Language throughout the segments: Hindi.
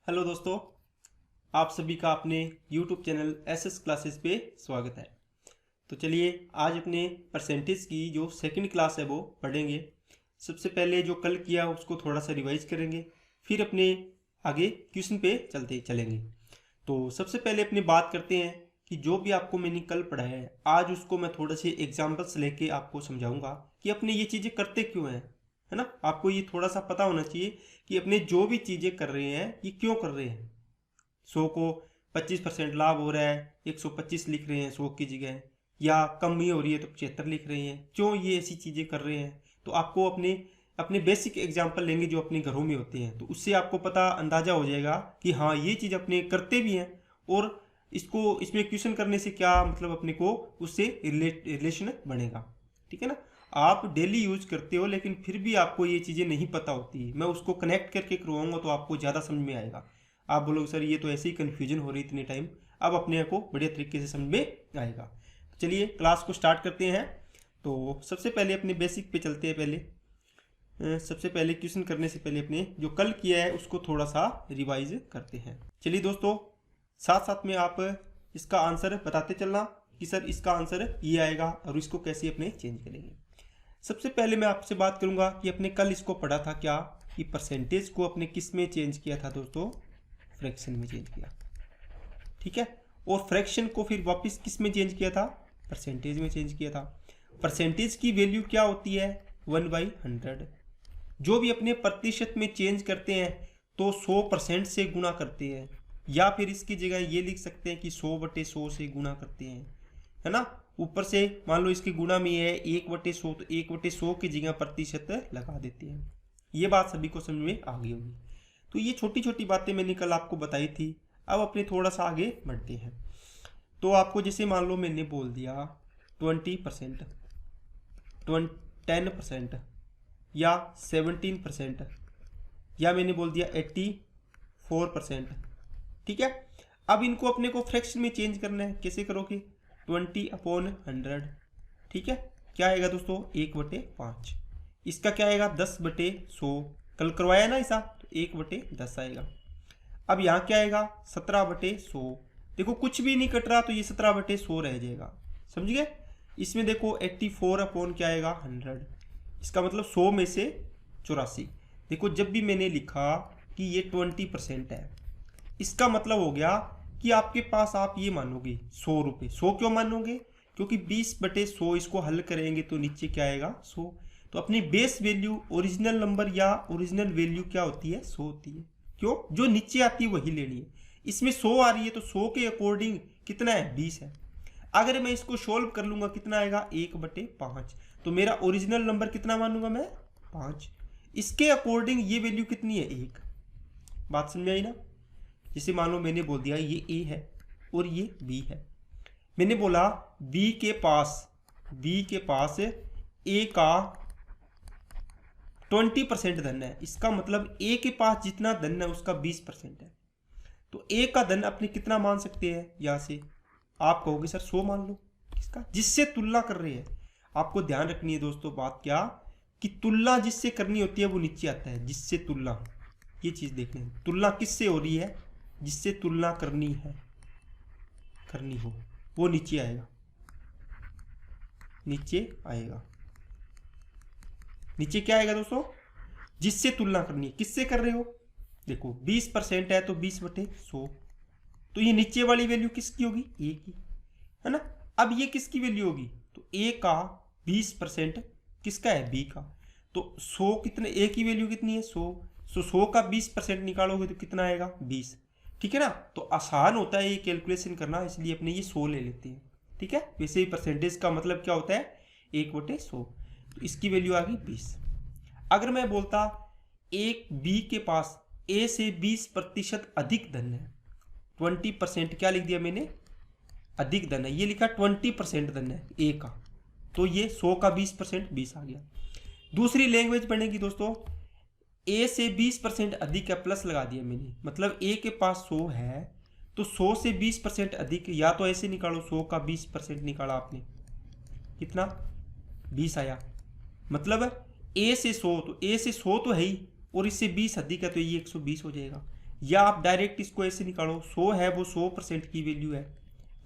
हेलो दोस्तों, आप सभी का अपने YouTube चैनल एसएस क्लासेस पे स्वागत है। तो चलिए आज अपने परसेंटेज की जो सेकंड क्लास है वो पढ़ेंगे। सबसे पहले जो कल किया उसको थोड़ा सा रिवाइज करेंगे, फिर अपने आगे क्वेश्चन पे चलेंगे। तो सबसे पहले अपनी बात करते हैं कि जो भी आपको मैंने कल पढ़ाया है आज उसको मैं थोड़े से एग्जाम्पल्स लेके आपको समझाऊंगा कि अपने ये चीज़ें करते क्यों हैं, है ना। आपको ये थोड़ा सा पता होना चाहिए कि अपने जो भी चीज़ें कर रहे हैं ये क्यों कर रहे हैं। 100 को 25% लाभ हो रहा है, 125 लिख रहे हैं 100 की जगह, या कमी हो रही है तो 75 लिख रहे हैं, क्यों ये ऐसी चीज़ें कर रहे हैं। तो आपको अपने अपने बेसिक एग्जाम्पल लेंगे जो अपने घरों में होते हैं, तो उससे आपको पता अंदाज़ा हो जाएगा कि हाँ ये चीज़ अपने करते भी हैं और इसको इसमें क्वेश्चन करने से क्या मतलब अपने को उससे रिलेशन बनेगा। ठीक है ना। आप डेली यूज करते हो लेकिन फिर भी आपको ये चीज़ें नहीं पता होती, मैं उसको कनेक्ट करके करवाऊंगा तो आपको ज़्यादा समझ में आएगा। आप बोलोगे सर ये तो ऐसे ही कन्फ्यूजन हो रही इतने टाइम, अब अपने को बढ़िया तरीके से समझ में आएगा। चलिए क्लास को स्टार्ट करते हैं। तो सबसे पहले अपने बेसिक पे चलते हैं। सबसे पहले क्वेश्चन करने से पहले अपने जो कल किया है उसको थोड़ा सा रिवाइज करते हैं। चलिए दोस्तों, साथ साथ में आप इसका आंसर बताते चलना कि सर इसका आंसर ये आएगा और इसको कैसे अपने चेंज करेंगे। सबसे पहले मैं आपसे बात करूंगा कि अपने कल इसको पढ़ा था क्या, कि परसेंटेज को अपने किस में चेंज किया था दोस्तों, फ्रैक्शन में चेंज किया। ठीक है। और फ्रैक्शन को फिर वापस किस में चेंज किया था, परसेंटेज में चेंज किया था। परसेंटेज की वैल्यू क्या होती है, 1/100। जो भी अपने प्रतिशत में चेंज करते हैं तो 100% से गुणा करते हैं, या फिर इसकी जगह ये लिख सकते हैं कि 100/100 से गुणा करते हैं, है ना। ऊपर से मान लो इसकी गुणा में है 1/100, तो 1/100 की जगह प्रतिशत लगा देते हैं। ये बात सभी को समझ में आ गई होगी। तो ये छोटी छोटी बातें मैंने कल आपको बताई थी। अब अपने थोड़ा सा आगे बढ़ते हैं। तो आपको जैसे मान लो मैंने बोल दिया 20%, 10% या 17%, या मैंने बोल दिया 84%। ठीक है। अब इनको अपने को फ्रैक्शन में चेंज करना है, कैसे करोगे, 20/100। ठीक है। क्या आएगा दोस्तों, 1/5। इसका क्या आएगा, 10/100। कल करवाया ना ऐसा, तो 1/10 आएगा। अब यहाँ क्या आएगा, 17/100। देखो कुछ भी नहीं कट रहा तो ये 17/100 रह जाएगा, समझ गए। इसमें देखो 84 अपॉन क्या आएगा, 100। इसका मतलब 100 में से 84। देखो जब भी मैंने लिखा कि ये 20% है, इसका मतलब हो गया कि आपके पास आप ये मानोगे 100 रुपये। 100 क्यों मानोगे, क्योंकि 20/100 इसको हल करेंगे तो नीचे क्या आएगा, 100। तो अपनी बेस वैल्यू ओरिजिनल नंबर या ओरिजिनल वैल्यू क्या होती है, 100 होती है। क्यों, जो नीचे आती है वही लेनी है। इसमें 100 आ रही है तो 100 के अकॉर्डिंग कितना है, 20 है। अगर मैं इसको सोल्व कर लूंगा कितना आएगा, 1/5। तो मेरा ओरिजिनल नंबर कितना मानूंगा मैं, 5। इसके अकॉर्डिंग ये वैल्यू कितनी है, 1। बात समझ में आई ना। जैसे मान लो मैंने बोल दिया ये ए है और ये बी है। मैंने बोला बी के पास ए का 20% धन है, इसका मतलब ए के पास जितना धन है उसका 20% है। तो ए का धन अपने कितना मान सकते हैं, यहां से आप कहोगे सर 100 मान लो, किसका, जिससे तुलना कर रहे हैं। आपको ध्यान रखनी है दोस्तों बात क्या, कि तुलना जिससे करनी होती है वो नीचे आता है, जिससे तुलना, ये चीज देखनी है। तुलना किससे हो रही है, जिससे तुलना करनी हो वो नीचे आएगा। नीचे क्या आएगा दोस्तों, जिससे तुलना करनी है। किससे कर रहे हो, देखो 20% है तो 20/100, तो ये नीचे वाली वैल्यू किसकी होगी, ए की, है ना। अब ये किसकी वैल्यू होगी, तो ए का 20% किसका है, बी का। तो 100 कितने, ए की वैल्यू कितनी है, 100। 100 का 20% निकालोगे तो कितना आएगा, 20। ठीक है ना। तो आसान होता है ये कैलकुलेशन करना, इसलिए अपने ये 100 ले लेते हैं। ठीक है। वैसे ही परसेंटेज का मतलब क्या होता है, 1/100। तो इसकी वैल्यू आ गई 20। अगर मैं बोलता एक बी के पास ए से 20% अधिक धन है, 20% क्या लिख दिया मैंने, अधिक धन है, ये लिखा 20% धन है ए का, तो ये 100 का 20% 20 आ गया। दूसरी लैंग्वेज बनेगी दोस्तों, ए से 20% अधिक है, प्लस लगा दिया मैंने, मतलब ए के पास 100 है तो 100 से 20% अधिक, या तो ऐसे निकालो 100 का 20% निकाला आपने, कितना, 20 आया। मतलब ए से 100, तो ए से 100 तो है ही और इससे 20 अधिक है तो ये 120 हो जाएगा। या आप डायरेक्ट इसको ऐसे निकालो, 100 है वो 100% की वैल्यू है,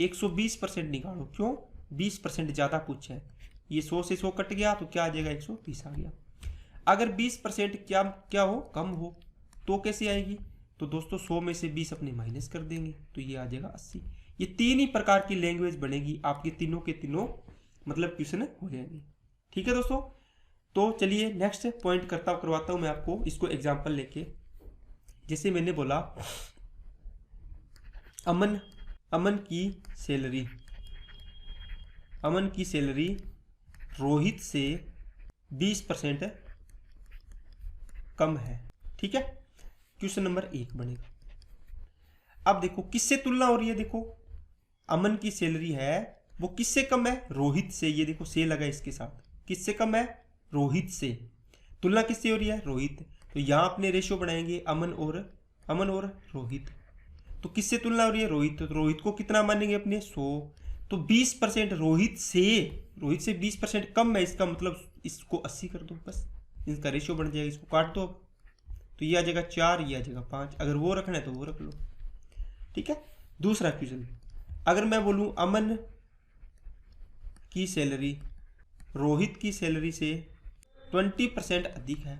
120% निकालो, क्यों 20% ज़्यादा कुछ है, ये 100 से 100 कट गया तो क्या आ जाएगा 120 आ गया। अगर 20% क्या क्या हो कम हो तो कैसे आएगी, तो दोस्तों 100 में से 20 अपने माइनस कर देंगे तो ये आ जाएगा 80। ये तीन ही प्रकार की लैंग्वेज बनेगी, आपके तीनों के तीनों मतलब क्वेश्चन हो जाएंगे। ठीक है दोस्तों, तो चलिए नेक्स्ट पॉइंट करवाता हूँ मैं आपको इसको एग्जाम्पल लेके। जैसे मैंने बोला अमन की सैलरी रोहित से 20% कम है। ठीक है, क्वेश्चन नंबर 1 बनेगा। अब देखो किससे तुलना हो रही है, देखो अमन की सैलरी है वो किससे कम है, रोहित से। ये देखो से लगा इसके साथ, किससे कम है, रोहित से। तुलना किससे हो रही है, रोहित। तो यहां अपने रेशियो बनाएंगे अमन और रोहित। तो किससे तुलना हो रही है, रोहित। तो रोहित को कितना मानेंगे अपने 100। तो 20% रोहित से 20% कम है, इसका मतलब इसको 80 कर दो, बस इसका रेशियो बन जाएगा। इसको काट दो, तो ये आ जाएगा 4, ये आ जाएगा 5। अगर वो रखना है तो वो रख लो। ठीक है, दूसरा क्वेश्चन, अगर मैं बोलूं अमन की सैलरी रोहित की सैलरी से 20% अधिक है।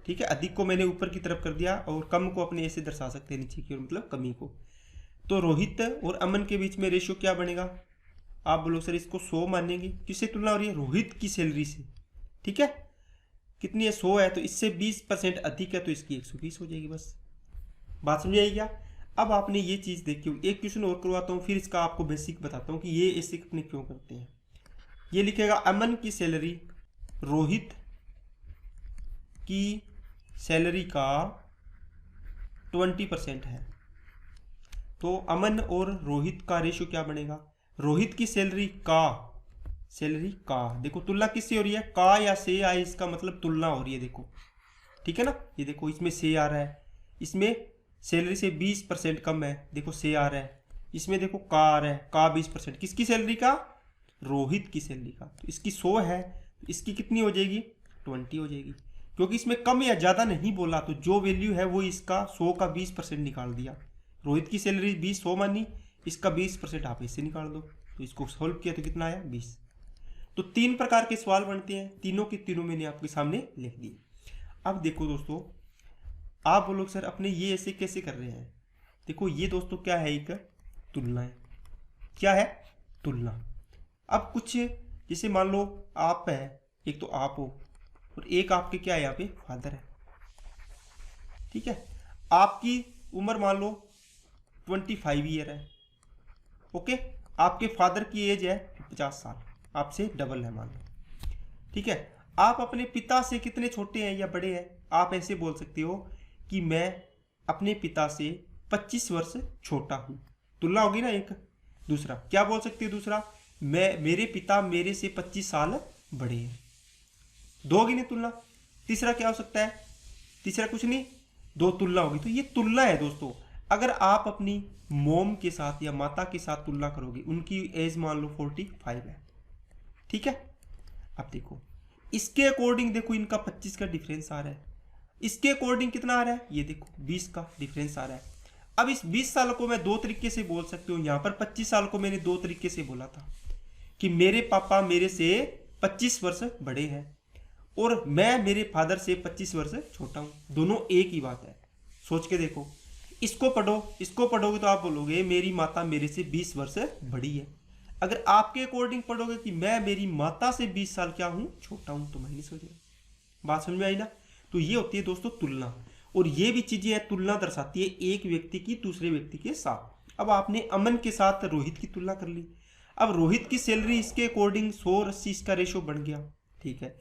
ठीक है, अधिक को मैंने ऊपर की तरफ कर दिया और कम को अपने ऐसे दर्शा सकते हैं नीचे की ओर, मतलब कमी को। तो रोहित और अमन के बीच में रेशियो क्या बनेगा, आप बोलो सर इसको 100 मानेंगे। किससे तुलना हो रही है, रोहित की सैलरी से। ठीक है, कितनी है 100 है, तो इससे 20% अधिक है तो इसकी 120 हो जाएगी। बस बात समझ आई क्या। अब आपने ये चीज़ देखी हो, एक क्वेश्चन और करवाता हूँ फिर इसका आपको बेसिक बताता हूँ कि ये ऐसे अपने क्यों करते हैं। ये लिखेगा अमन की सैलरी रोहित की सैलरी का 20% है। तो अमन और रोहित का रेशियो क्या बनेगा, रोहित की सैलरी का देखो तुलना किससे हो रही है, का या से आए, इसका मतलब तुलना हो रही है। देखो ठीक है ना, ये देखो इसमें से आ रहा है, इसमें सैलरी से 20% कम है, देखो से आ रहा है। इसमें देखो का आ रहा है, का 20%, किसकी सैलरी का, रोहित की सैलरी का। तो इसकी 100 है तो इसकी कितनी हो जाएगी, 20 हो जाएगी, क्योंकि इसमें कम या ज़्यादा नहीं बोला। तो जो वैल्यू है वो इसका 100 का 20% निकाल दिया। रोहित की सैलरी 100 मानी, इसका 20% आप इससे निकाल दो। तो इसको सॉल्व किया तो कितना आया 20। तो 3 प्रकार के सवाल बनते हैं, तीनों के तीनों मैंने आपके सामने लिख दिए। अब देखो दोस्तों, आप बोलोगे सर अपने ये ऐसे कैसे कर रहे हैं। देखो ये दोस्तों क्या है, एक तुलना है। क्या है, तुलना। अब कुछ जैसे मान लो आप है, एक तो आप हो और एक आपके क्या है यहाँ पे फादर है। ठीक है, आपकी उम्र मान लो 25 ईयर है। ओके, आपके फादर की एज है 50 साल, आपसे डबल है मान लो। ठीक है, आप अपने पिता से कितने छोटे हैं या बड़े हैं, आप ऐसे बोल सकते हो कि मैं अपने पिता से 25 वर्ष छोटा हूं। तुलना होगी ना एक। दूसरा क्या बोल सकते हो, दूसरा मेरे पिता मेरे से 25 साल बड़े हैं, दो होगी ना तुलना। तीसरा क्या हो सकता है, तीसरा कुछ नहीं, दो तुलना होगी। तो ये तुलना है दोस्तों। अगर आप अपनी मोम के साथ या माता के साथ तुलना करोगे, उनकी एज मान लो 45 है। ठीक है, अब देखो इसके अकॉर्डिंग देखो इनका 25 का डिफरेंस आ रहा है, इसके अकॉर्डिंग कितना आ रहा है, ये देखो 20 का डिफरेंस आ रहा है। अब इस 20 साल को मैं दो तरीके से बोल सकती हूँ, यहाँ पर 25 साल को मैंने दो तरीके से बोला था कि मेरे पापा मेरे से 25 वर्ष बड़े हैं और मैं मेरे फादर से 25 वर्ष छोटा हूँ, दोनों एक ही बात है। सोच के देखो, इसको पढ़ो, इसको पढ़ोगे तो आप बोलोगे मेरी माता मेरे से 20 वर्ष बड़ी है। अगर आपके अकॉर्डिंग पढ़ोगे कि मैं मेरी माता से 20 साल क्या हूँ, छोटा हूँ, तो माइनस हो जाएगा। बात समझ में आई ना। तो ये होती है दोस्तों तुलना, और ये भी चीजें है तुलना दर्शाती है एक व्यक्ति की दूसरे व्यक्ति के साथ। अब आपने अमन के साथ रोहित की तुलना कर ली। अब रोहित की सैलरी इसके अकॉर्डिंग 100-80 इसका रेशो बन गया। ठीक है,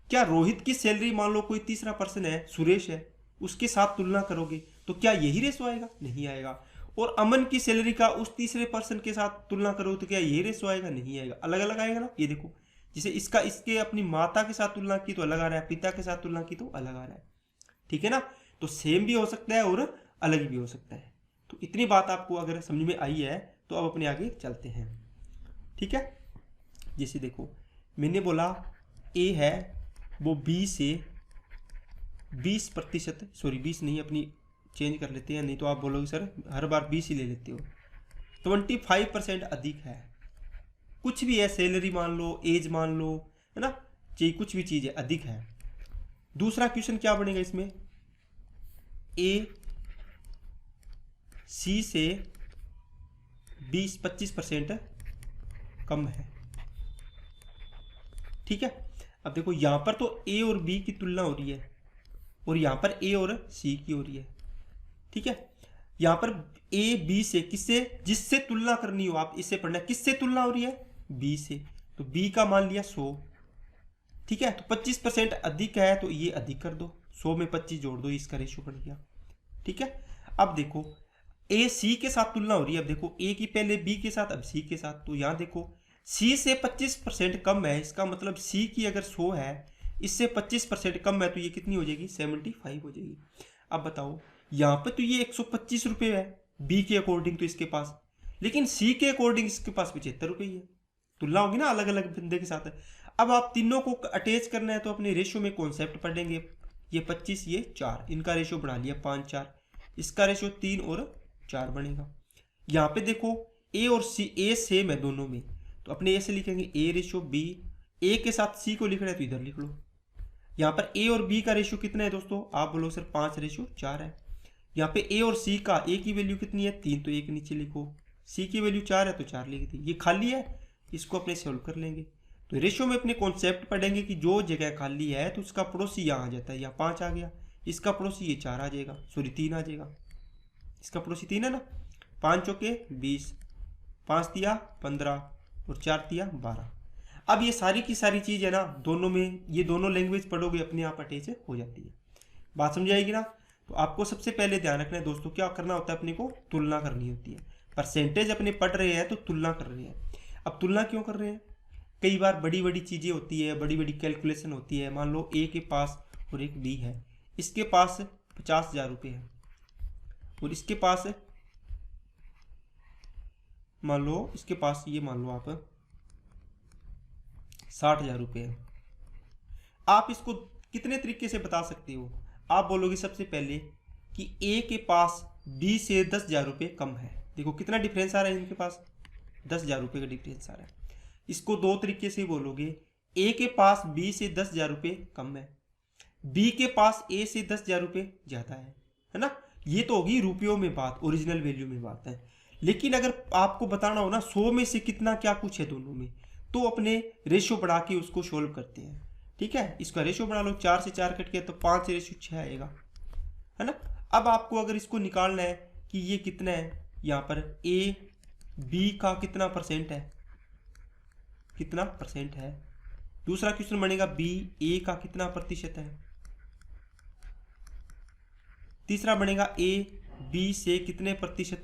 क्या रोहित की सैलरी मान लो कोई तीसरा पर्सन है, सुरेश है, उसके साथ तुलना करोगे तो क्या यही रेशो आएगा, नहीं आएगा। और अमन की सैलरी का उस तीसरे पर्सन के साथ तुलना करो तो क्या यही रेशो आएगा, नहीं आएगा, अलग अलग आएगा ना। ये देखो जैसे इसके अपनी माता के साथ तुलना की तो अलग आ रहा है, पिता के साथ तुलना की तो अलग आ रहा है। ठीक है ना, तो सेम भी हो सकता है और अलग भी हो सकता है। तो इतनी बात आपको अगर समझ में आई है तो अब अपने आगे चलते हैं। ठीक है, जैसे देखो मैंने बोला ए है वो बी से 20%, सॉरी 20 नहीं, अपनी चेंज कर लेते हैं, नहीं तो आप बोलोगे सर हर बार 20 ही ले लेते हो। 25% अधिक है, कुछ भी है, सैलरी मान लो, एज मान लो, है ना, चाहिए कुछ भी चीज़ है, अधिक है। दूसरा क्वेश्चन क्या बनेगा इसमें, ए सी से 25% कम है। ठीक है, अब देखो यहां पर तो ए और बी की तुलना हो रही है और यहां पर ए और सी की हो रही है। ठीक है, यहां पर ए बी से, किससे, जिससे तुलना करनी हो आप इससे पढ़ना, किससे तुलना हो रही है, बी से, तो बी का मान लिया 100। ठीक है, तो 25% अधिक है तो ये अधिक कर दो, 100 में 25 जोड़ दो, इसका रेशियो बन गया। ठीक है, अब देखो ए सी के साथ तुलना हो रही है, अब देखो ए की पहले बी के साथ, अब सी के साथ, तो यहां देखो सी से 25% कम है, इसका मतलब सी की अगर 100 है, इससे 25% कम है, तो ये कितनी हो जाएगी, 75 हो जाएगी। अब बताओ यहाँ पे तो ये 125 रुपये है बी के अकॉर्डिंग तो इसके पास, लेकिन सी के अकॉर्डिंग इसके पास 75 रुपये ही है। तुलना होगी ना अलग अलग बंदे के साथ। अब आप तीनों को अटैच करना है तो अपने रेशियो में कॉन्सेप्ट पढ़ेंगे, ये 25 ये 4, इनका रेशियो बढ़ा लिया 5 4, इसका रेशियो 3 और 4 बनेगा। यहाँ पे देखो ए और सी, ए सेम है दोनों में, तो अपने ए से लिखेंगे ए रेशियो बी, ए के साथ सी को लिखना है तो इधर लिख लो। यहाँ पर ए और बी का रेशियो कितना है दोस्तों, आप बोलो सर 5 रेशियो 4 है। यहाँ पे ए और सी का, ए की वैल्यू कितनी है 3, तो 1 नीचे लिखो, सी की वैल्यू 4 है तो 4 लिख दी, ये खाली है, इसको अपने सोल्व कर लेंगे। तो रेशियो में अपने कॉन्सेप्ट पढ़ेंगे कि जो जगह खाली है तो उसका पड़ोसी यहाँ आ जाता है, यहाँ 5 आ गया, इसका पड़ोसी ये 4 आ जाएगा, सॉरी 3 आ जाएगा, इसका पड़ोसी 3 है ना, 5 चौके 20, 5 दिया 15 और 4 दिया 12। अब ये सारी की सारी चीज़ है ना, दोनों में ये दोनों लैंग्वेज पढ़ोगे अपने आप अटैच हो जाती है। बात समझ आएगी ना। तो आपको सबसे पहले ध्यान रखना है दोस्तों, क्या करना होता है, अपने को तुलना करनी होती है। परसेंटेज अपने पढ़ रहे हैं तो तुलना कर रहे हैं। अब तुलना क्यों कर रहे हैं, कई बार बड़ी बड़ी चीज़ें होती है, बड़ी बड़ी कैलकुलेशन होती है। मान लो ए के पास और एक बी है, इसके पास 50,000 रुपये है और इसके पास मान लो, इसके पास ये मान लो आप 60,000 रुपये है। आप इसको कितने तरीके से बता सकते हो, आप बोलोगे सबसे पहले कि ए के पास बी से 10,000 रुपये कम है। देखो कितना डिफरेंस आ रहा है, इनके पास 10,000 रुपये का डिफरेंस आ रहा है। इसको दो तरीके से बोलोगे, ए के पास बी से 10,000 रुपये कम है, बी के पास ए से 10,000 रुपये ज़्यादा है ना। ये तो होगी रुपयों में बात, ओरिजिनल वैल्यू में बात है। लेकिन अगर आपको बताना हो ना 100 में से कितना क्या कुछ है दोनों में, तो अपने रेशियो बढ़ा के उसको सोल्व करते हैं। ठीक है, इसका रेशियो बना लो, 4 से 4 कट गया तो 5 रेशियो 6 आएगा, है ना। अब आपको अगर इसको निकालना है कि ये कितना है, यहाँ पर ए बी का कितना परसेंट है, कितना परसेंट है। दूसरा क्वेश्चन बनेगा बी ए का कितना प्रतिशत है। तीसरा बनेगा ए बी से कितने प्रतिशत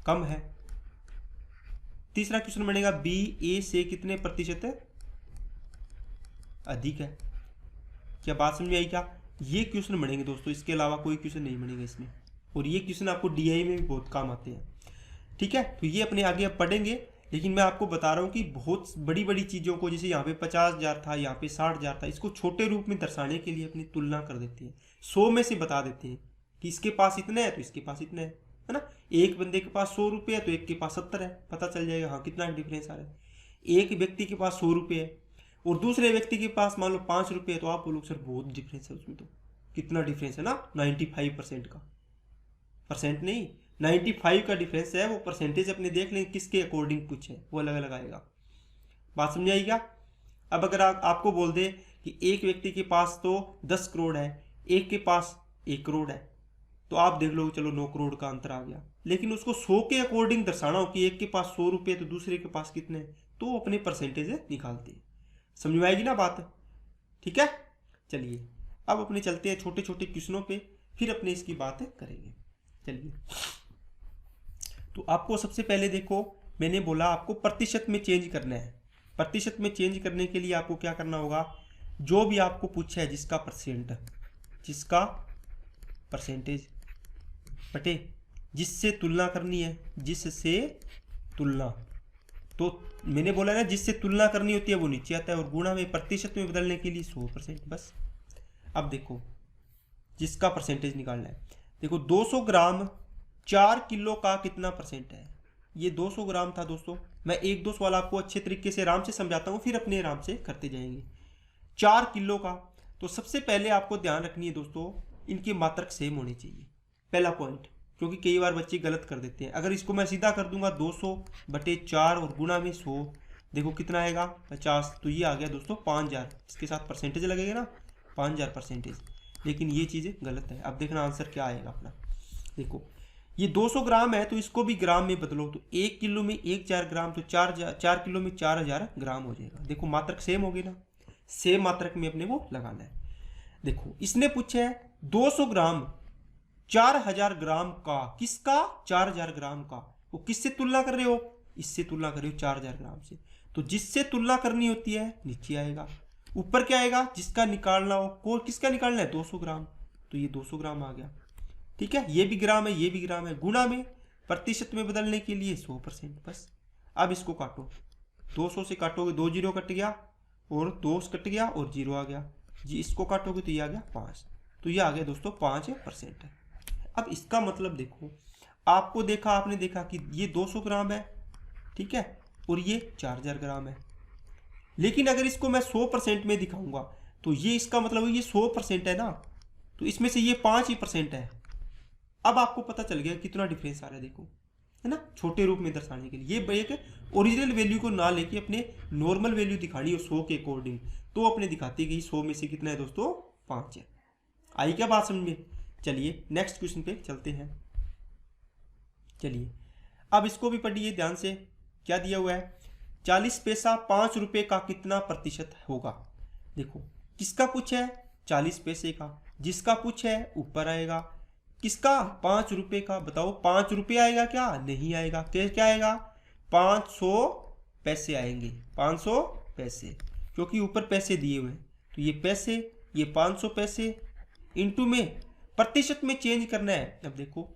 कम है। तीसरा क्वेश्चन बनेगा बी ए से कितने प्रतिशत अधिक है। क्या बात समझ में आई क्या। ये क्वेश्चन बनेंगे दोस्तों, इसके अलावा कोई क्वेश्चन नहीं बनेगा इसमें, और ये क्वेश्चन आपको डीआई में भी बहुत काम आते हैं। ठीक है, तो ये अपने आगे अब पढ़ेंगे, लेकिन मैं आपको बता रहा हूँ कि बहुत बड़ी बड़ी चीज़ों को, जैसे यहाँ पे 50,000 था, यहाँ पे 60,000 था, इसको छोटे रूप में दर्शाने के लिए अपनी तुलना कर देते हैं, 100 में से बता देते हैं कि इसके पास इतना है तो इसके पास इतना है ना। एक बंदे के पास 100 रुपये है तो एक के पास 70 है, पता चल जाएगा हाँ कितना डिफरेंस आ रहा है। एक व्यक्ति के पास 100 रुपये है और दूसरे व्यक्ति के पास मान लो 5 रुपये है, तो आप बोलो सर बहुत डिफरेंस है उसमें, तो कितना डिफरेंस है ना, 95% का, परसेंट नहीं 95 का डिफरेंस है। वो परसेंटेज अपने देख लें किसके अकॉर्डिंग कुछ है, वो अलग अलग आएगा। बात समझ आई क्या। अब अगर आपको बोल दे कि एक व्यक्ति के पास तो 10 करोड़ है, एक के पास 1 करोड़ है, तो आप देख लो चलो 9 करोड़ का अंतर आ गया। लेकिन उसको 100 के अकॉर्डिंग दर्शाना हो कि एक के पास 100 रुपये तो दूसरे के पास कितने, तो अपने परसेंटेज निकालते हैं। समझ में आएगी ना बात। ठीक है, चलिए अब अपने चलते हैं छोटे छोटे क्वेश्चनों पे, फिर अपने इसकी बातें करेंगे। चलिए, तो आपको सबसे पहले देखो, मैंने बोला आपको प्रतिशत में चेंज करना है। प्रतिशत में चेंज करने के लिए आपको क्या करना होगा, जो भी आपको पूछा है जिसका परसेंटेज बटे जिससे तुलना करनी है, जिससे तुलना, तो मैंने बोला ना जिससे तुलना करनी होती है वो नीचे आता है, और गुणा में प्रतिशत में बदलने के लिए 100% बस। अब देखो जिसका परसेंटेज निकालना है। देखो 200 ग्राम 4 किलो का कितना परसेंट है। ये 200 ग्राम था दोस्तों। मैं एक दो सवाल आपको अच्छे तरीके से आराम से समझाता हूँ, फिर अपने आराम से करते जाएंगे। 4 किलो का, तो सबसे पहले आपको ध्यान रखनी है दोस्तों, इनकी मात्रक सेम होनी चाहिए, पहला पॉइंट। क्योंकि कई बार बच्चे गलत कर देते हैं। अगर इसको मैं सीधा कर दूंगा 200/4 और गुणा में 100, देखो कितना आएगा 50, तो ये आ गया दोस्तों 5000। इसके साथ परसेंटेज लगेगा ना, 5000 परसेंटेज। लेकिन ये चीज़ गलत है। अब देखना आंसर क्या आएगा अपना। देखो ये 200 ग्राम है, तो इसको भी ग्राम में बदलो, तो 1 किलो में 1000 ग्राम, तो 4 किलो में 4000 ग्राम हो जाएगा। देखो मात्रक सेम होगी ना, सेम मात्रक में अपने को लगाना है। देखो इसने पूछा है 200 ग्राम 4000 ग्राम का, किसका 4000 ग्राम का। वो किससे तुलना कर रहे हो, इससे तुलना कर रहे हो 4000 ग्राम से। तो जिससे तुलना करनी होती है नीचे आएगा, ऊपर क्या आएगा, जिसका निकालना हो। को किसका निकालना है 200 ग्राम, तो ये 200 ग्राम आ गया। ठीक है, ये भी ग्राम है, ये भी ग्राम है। गुणा में प्रतिशत में बदलने के लिए 100% बस। अब इसको काटो, 200 से काटोगे 2 जीरो कट गया और 2 कट गया और 0 आ गया जी। इसको काटोगे तो ये आ गया 5, तो ये आ गया दोस्तों 5% है। अब इसका मतलब देखो, आपको देखा, आपने देखा कि ये 200 ग्राम है, ठीक है, और ये 4000 ग्राम है। लेकिन अगर इसको मैं 100% में दिखाऊंगा तो ये इसका मतलब ये 100% है ना, तो इसमें से ये 5% है। अब आपको पता चल गया कितना डिफरेंस आ रहा है, देखो, है ना। छोटे रूप में दर्शाने के लिए ये एक ओरिजिनल वैल्यू को ना लेके अपने नॉर्मल वैल्यू दिखानी हो 100 के अकॉर्डिंग, तो अपने दिखाती कि 100 में से कितना है दोस्तों 5 है। आई क्या बात समझ में। चलिए नेक्स्ट क्वेश्चन पे चलते हैं। चलिए अब इसको भी पढ़िए ध्यान से। क्या दिया हुआ है, 40 पैसा 5 रुपए का कितना प्रतिशत होगा। देखो किसका पूछा है 40 पैसे का, जिसका पूछा है ऊपर आएगा। किसका 5 रुपए का, बताओ 5 रुपए आएगा क्या, नहीं आएगा। क्या आएगा 500 पैसे आएंगे, 500 पैसे, क्योंकि ऊपर पैसे दिए हुए हैं। तो ये पैसे, ये 500 पैसे इंटू में प्रतिशत में चेंज करना है। अब देखो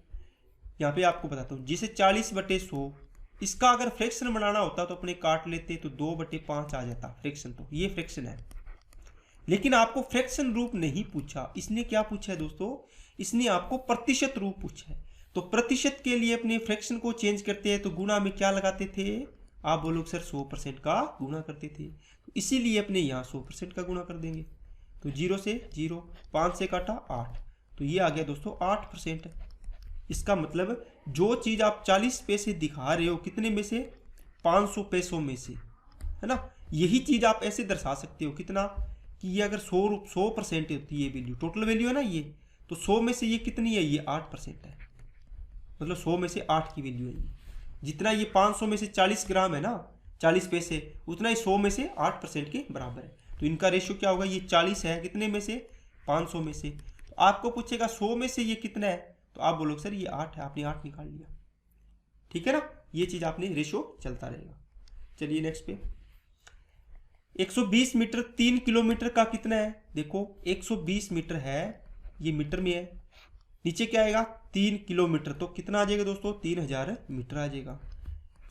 यहाँ पे आपको बताता हूँ, जिसे 40/100, इसका अगर फ्रैक्शन बनाना होता तो अपने काट लेते, तो 2/5 आ जाता फ्रैक्शन। तो ये फ्रैक्शन है, लेकिन आपको फ्रैक्शन रूप नहीं पूछा। इसने क्या पूछा है दोस्तों, इसने आपको प्रतिशत रूप पूछा है। तो प्रतिशत के लिए अपने फ्रैक्शन को चेंज करते हैं तो गुणा में क्या लगाते थे, आप बोलो सर 100% का गुणा करते थे, तो इसीलिए अपने यहाँ 100% का गुणा कर देंगे। तो 0 से 0, 5 से काटा 8, तो ये आ गया दोस्तों 8%। इसका मतलब जो चीज़ आप 40 पैसे दिखा रहे हो, कितने में से 500 पैसों में से, है ना। यही चीज़ आप ऐसे दर्शा सकते हो कितना, कि ये अगर 100% होती है वैल्यू, टोटल वैल्यू है ना ये, तो 100 में से ये कितनी है, ये 8% है। मतलब 100 में से 8 की वैल्यू है ये। जितना ये 500 में से 40 ग्राम है ना, 40 पैसे, उतना ही 100 में से 8% के बराबर है। तो इनका रेशियो क्या होगा, ये 40 है कितने में से, 500 में से। तो आपको पूछेगा 100 में से ये कितना है, तो आप बोलोगे सर ये 8 है, आपने 8 निकाल लिया। ठीक है ना, ये चीज़ आपने रेशियो चलता रहेगा। चलिए नेक्स्ट पे, 120 मीटर 3 किलोमीटर का कितना है। देखो 120 मीटर है, ये मीटर में है, नीचे क्या आएगा 3 किलोमीटर, तो कितना आ जाएगा दोस्तों 3000 मीटर आ जाएगा।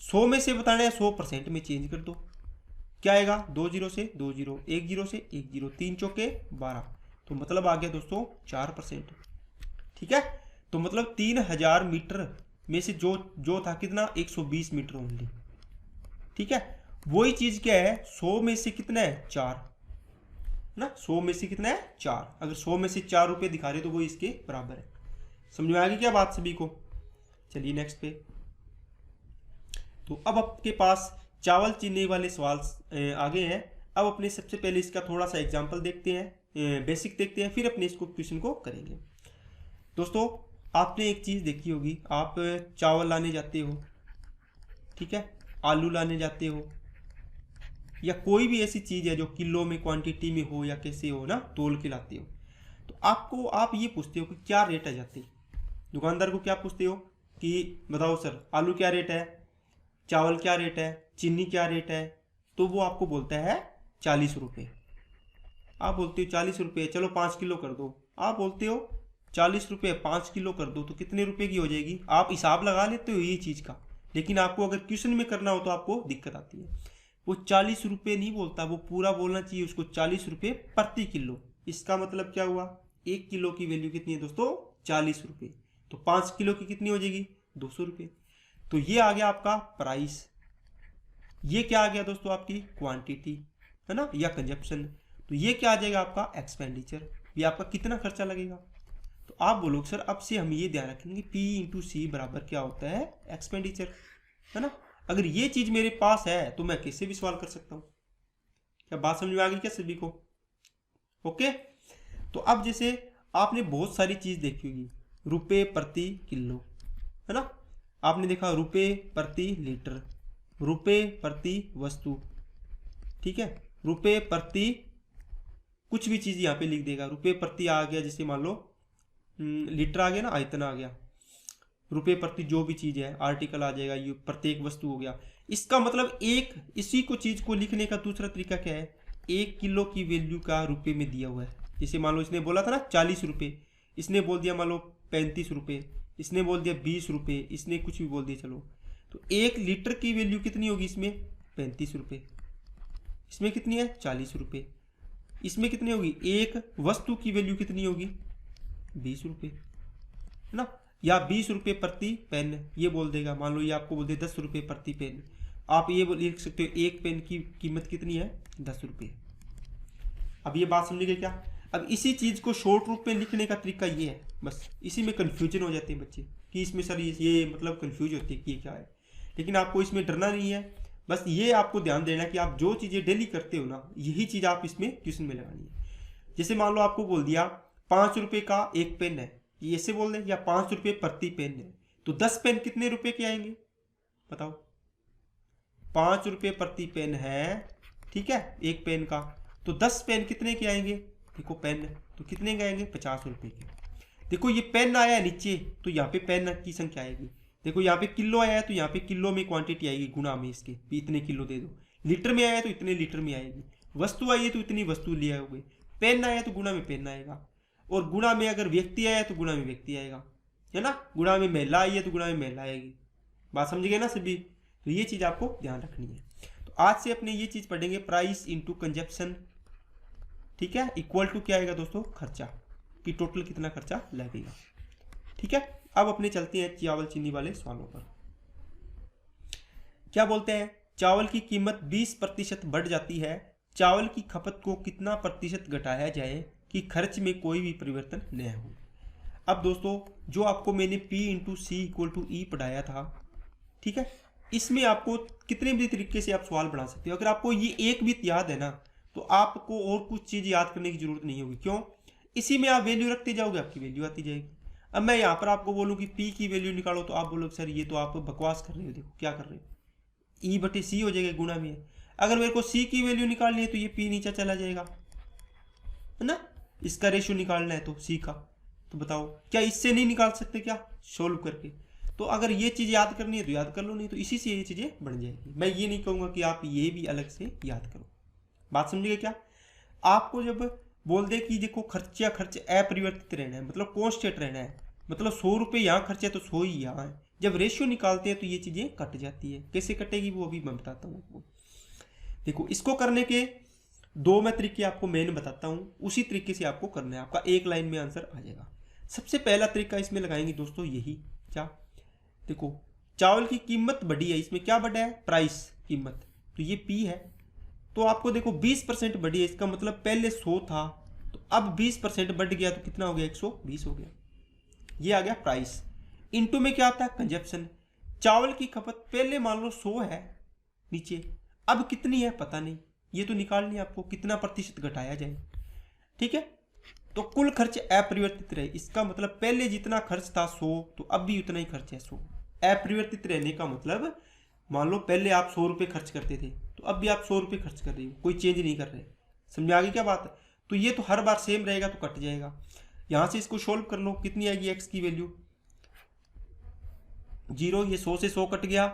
100 में से बताना है, 100% में चेंज कर दो। क्या आएगा 2 जीरो से 2 जीरो, 1 जीरो से 1 जीरो, 3 चौके 12, तो मतलब आ गया दोस्तों 4%। ठीक है, तो मतलब 3000 मीटर में से जो था कितना 120 मीटर ओनली। ठीक है, वही चीज क्या है 100 में से कितना है 4 ना, 100 में से कितना है 4। अगर 100 में से 4 रुपए दिखा रहे तो वो इसके बराबर है। समझ में आ गई क्या बात सभी को। चलिए नेक्स्ट पे, तो अब आपके पास चावल चीनी वाले सवाल आगे हैं। अब अपने सबसे पहले इसका थोड़ा सा एग्जाम्पल देखते हैं, बेसिक देखते हैं, फिर अपने इसको क्वेश्चन को करेंगे। दोस्तों आपने एक चीज़ देखी होगी, आप चावल लाने जाते हो, ठीक है, आलू लाने जाते हो, या कोई भी ऐसी चीज़ है जो किलो में क्वांटिटी में हो या कैसे हो ना, तोल के लाते हो, तो आप ये पूछते हो कि क्या रेट है जाते। दुकानदार को क्या पूछते हो कि बताओ सर आलू क्या रेट है, चावल क्या रेट है, चीनी क्या रेट है, तो वो आपको बोलता है 40 रुपये। आप बोलते हो 40 रुपये, चलो 5 किलो कर दो। आप बोलते हो 40 रुपये 5 किलो कर दो, तो कितने रुपए की हो जाएगी। आप हिसाब लगा लेते हो ये चीज़ का, लेकिन आपको अगर क्वेश्चन में करना हो तो आपको दिक्कत आती है। वो 40 रुपये नहीं बोलता, वो पूरा बोलना चाहिए उसको 40 रुपये प्रति किलो। इसका मतलब क्या हुआ, 1 किलो की वैल्यू कितनी है दोस्तों 40 रुपये, तो 5 किलो की कितनी हो जाएगी 200 रुपये। तो ये आ गया आपका प्राइस। ये क्या आ गया दोस्तों आपकी क्वांटिटी है ना, या कंजप्शन। तो ये क्या आ जाएगा आपका एक्सपेंडिचर, ये आपका कितना खर्चा लगेगा। तो आप बोलोगे सर अब से हम ये ध्यान रखेंगे P इंटू सी बराबर क्या होता है एक्सपेंडिचर, है ना। अगर ये चीज मेरे पास है तो मैं कैसे भी सवाल कर सकता हूं। क्या बात समझ में आ गई क्या सभी को? ओके। तो अब जैसे आपने बहुत सारी चीज देखी होगी, रुपए प्रति किलो, है ना, आपने देखा रुपए प्रति लीटर, रुपए प्रति वस्तु, ठीक है, रुपए प्रति कुछ भी चीज यहाँ पे लिख देगा, रुपए प्रति आ गया, जैसे मान लो लीटर आ गया ना, आयतन आ गया, रुपए प्रति जो भी चीज है आर्टिकल आ जाएगा, ये प्रत्येक वस्तु हो गया। इसका मतलब एक इसी को चीज को लिखने का दूसरा तरीका क्या है, 1 किलो की वैल्यू का रुपए में दिया हुआ है। जैसे मान लो इसने बोला था ना 40 रुपये, इसने बोल दिया मान लो 35 रुपये, इसने बोल दिया 20 रुपये, इसने कुछ भी बोल दिया, चलो तो 1 लीटर की वैल्यू कितनी होगी इसमें 35 रुपये, इसमें कितनी है 40 रुपये, इसमें कितनी होगी, एक वस्तु की वैल्यू कितनी होगी 20 रुपये, है ना। या 20 रुपये प्रति पेन ये बोल देगा, मान लो ये आपको बोल दे 10 रुपये प्रति पेन, आप ये लिख सकते हो एक पेन की कीमत कितनी है 10 रुपये। अब ये बात समझिए क्या। अब इसी चीज को शॉर्ट रूप में लिखने का तरीका ये है, बस इसी में कंफ्यूजन हो जाते हैं बच्चे कि इसमें सर ये मतलब कंफ्यूज होती है कि ये क्या है, लेकिन आपको इसमें डरना नहीं है। बस ये आपको ध्यान देना कि आप जो चीजें डेली करते हो ना, यही चीज आप इसमें ट्यूशन में लगानी है। जैसे मान लो आपको बोल दिया 5 रुपये का एक पेन है, ये ऐसे बोल दें, या 5 रुपये प्रति पेन है, तो 10 पेन कितने रुपए के आएंगे बताओ। 5 रुपये प्रति पेन है, ठीक है, एक पेन का, तो 10 पेन कितने के आएंगे, देखो पेन तो कितने के आएंगे 50 रुपये के। देखो ये पेन आया है नीचे, तो यहाँ पे पेन की संख्या आएगी। देखो यहाँ पे किलो आया है, तो यहाँ पे किलो में क्वांटिटी आएगी गुणा में इसके, इतने किलो दे दो। लीटर में आया है तो इतने लीटर में आएगी। वस्तु आई है तो इतनी वस्तु ले आओगे। पेन आया तो गुणा में पेन आएगा, और गुणा में अगर व्यक्ति आया तो गुणा में व्यक्ति आएगा, है ना। गुणा में महिला आई है तो गुणा में महिला आएगी। बात समझ गए ना सभी। तो ये चीज आपको ध्यान रखनी है। तो आज से अपने ये चीज पढ़ेंगे, प्राइस इंटू कंजप्शन, ठीक है, इक्वल टू क्या आएगा दोस्तों खर्चा, कि टोटल कितना खर्चा लगेगा, ठीक है। अब अपने चलते हैं चावल चीनी वाले सवालों पर। क्या बोलते हैं, चावल की कीमत 20% बढ़ जाती है, चावल की खपत को कितना प्रतिशत घटाया जाए कि खर्च में कोई भी परिवर्तन न हो। अब दोस्तों जो आपको मैंने P into C equal to E पढ़ाया था, ठीक है, इसमें आपको कितने भी तरीके से आप सवाल बना सकते हो। अगर आपको ये एक भी याद है ना, तो आपको और कुछ चीज याद करने की जरूरत नहीं होगी। क्यों, इसी में आप वैल्यू रखते जाओगे, आपकी वैल्यू आती जाएगी। अब मैं यहाँ पर आपको बोलूँ कि P की वैल्यू निकालो, तो आप बोलोगे सर ये तो आप बकवास कर रहे हो, देखो क्या कर रहे हो, E बटे सी हो जाएगा गुणा में। अगर मेरे को C की वैल्यू निकालनी है तो ये P नीचे चला जाएगा, है ना। इसका रेशियो निकालना है तो C का, तो बताओ क्या इससे नहीं निकाल सकते क्या सोल्व करके। तो अगर ये चीज याद करनी है तो याद कर लो, नहीं तो इसी से ये चीजें बन जाएगी। मैं ये नहीं कहूंगा कि आप ये भी अलग से याद करो। बात समझिए क्या। आपको जब बोल दे कि देखो खर्च अपरिवर्तित रहना है, मतलब कॉन्स्टेंट रहना है, मतलब 100 रुपये यहाँ खर्च है तो 100 ही यहाँ है। जब रेशियो निकालते हैं तो ये चीजें कट जाती है। कैसे कटेगी वो अभी मैं बताता हूँ आपको। देखो इसको करने के दो मैं तरीके आपको मेन बताता हूँ, उसी तरीके से आपको करना है, आपका एक लाइन में आंसर आ जाएगा। सबसे पहला तरीका इसमें लगाएंगे दोस्तों यही, क्या, देखो चावल की कीमत बढ़ी है, इसमें क्या बढ़ा है प्राइस कीमत, तो ये P है। तो आपको देखो 20% बढ़ी है, इसका मतलब पहले 100 था तो अब 20% बढ़ गया, तो कितना हो गया 120 हो गया। ये आ गया प्राइस। इनटू में क्या आता है कंजप्शन। चावल की खपत पहले मान लो 100 है नीचे, अब कितनी है पता नहीं, ये तो निकालनी है आपको, कितना प्रतिशत घटाया जाए, ठीक है। तो कुल खर्च अपरिवर्तित रहे, इसका मतलब पहले जितना खर्च था 100 तो अब भी उतना ही खर्च है 100। अपरिवर्तित रहने का मतलब मान लो पहले आप 100 रुपये खर्च करते थे तो अब भी आप 100 रुपये खर्च कर रहे हो, कोई चेंज नहीं कर रहे। समझ आ गई क्या बात है। तो ये तो हर बार सेम रहेगा तो कट जाएगा। यहां से इसको सोल्व कर लो, कितनी आएगी x की वैल्यू 0, ये 100 से 100 कट गया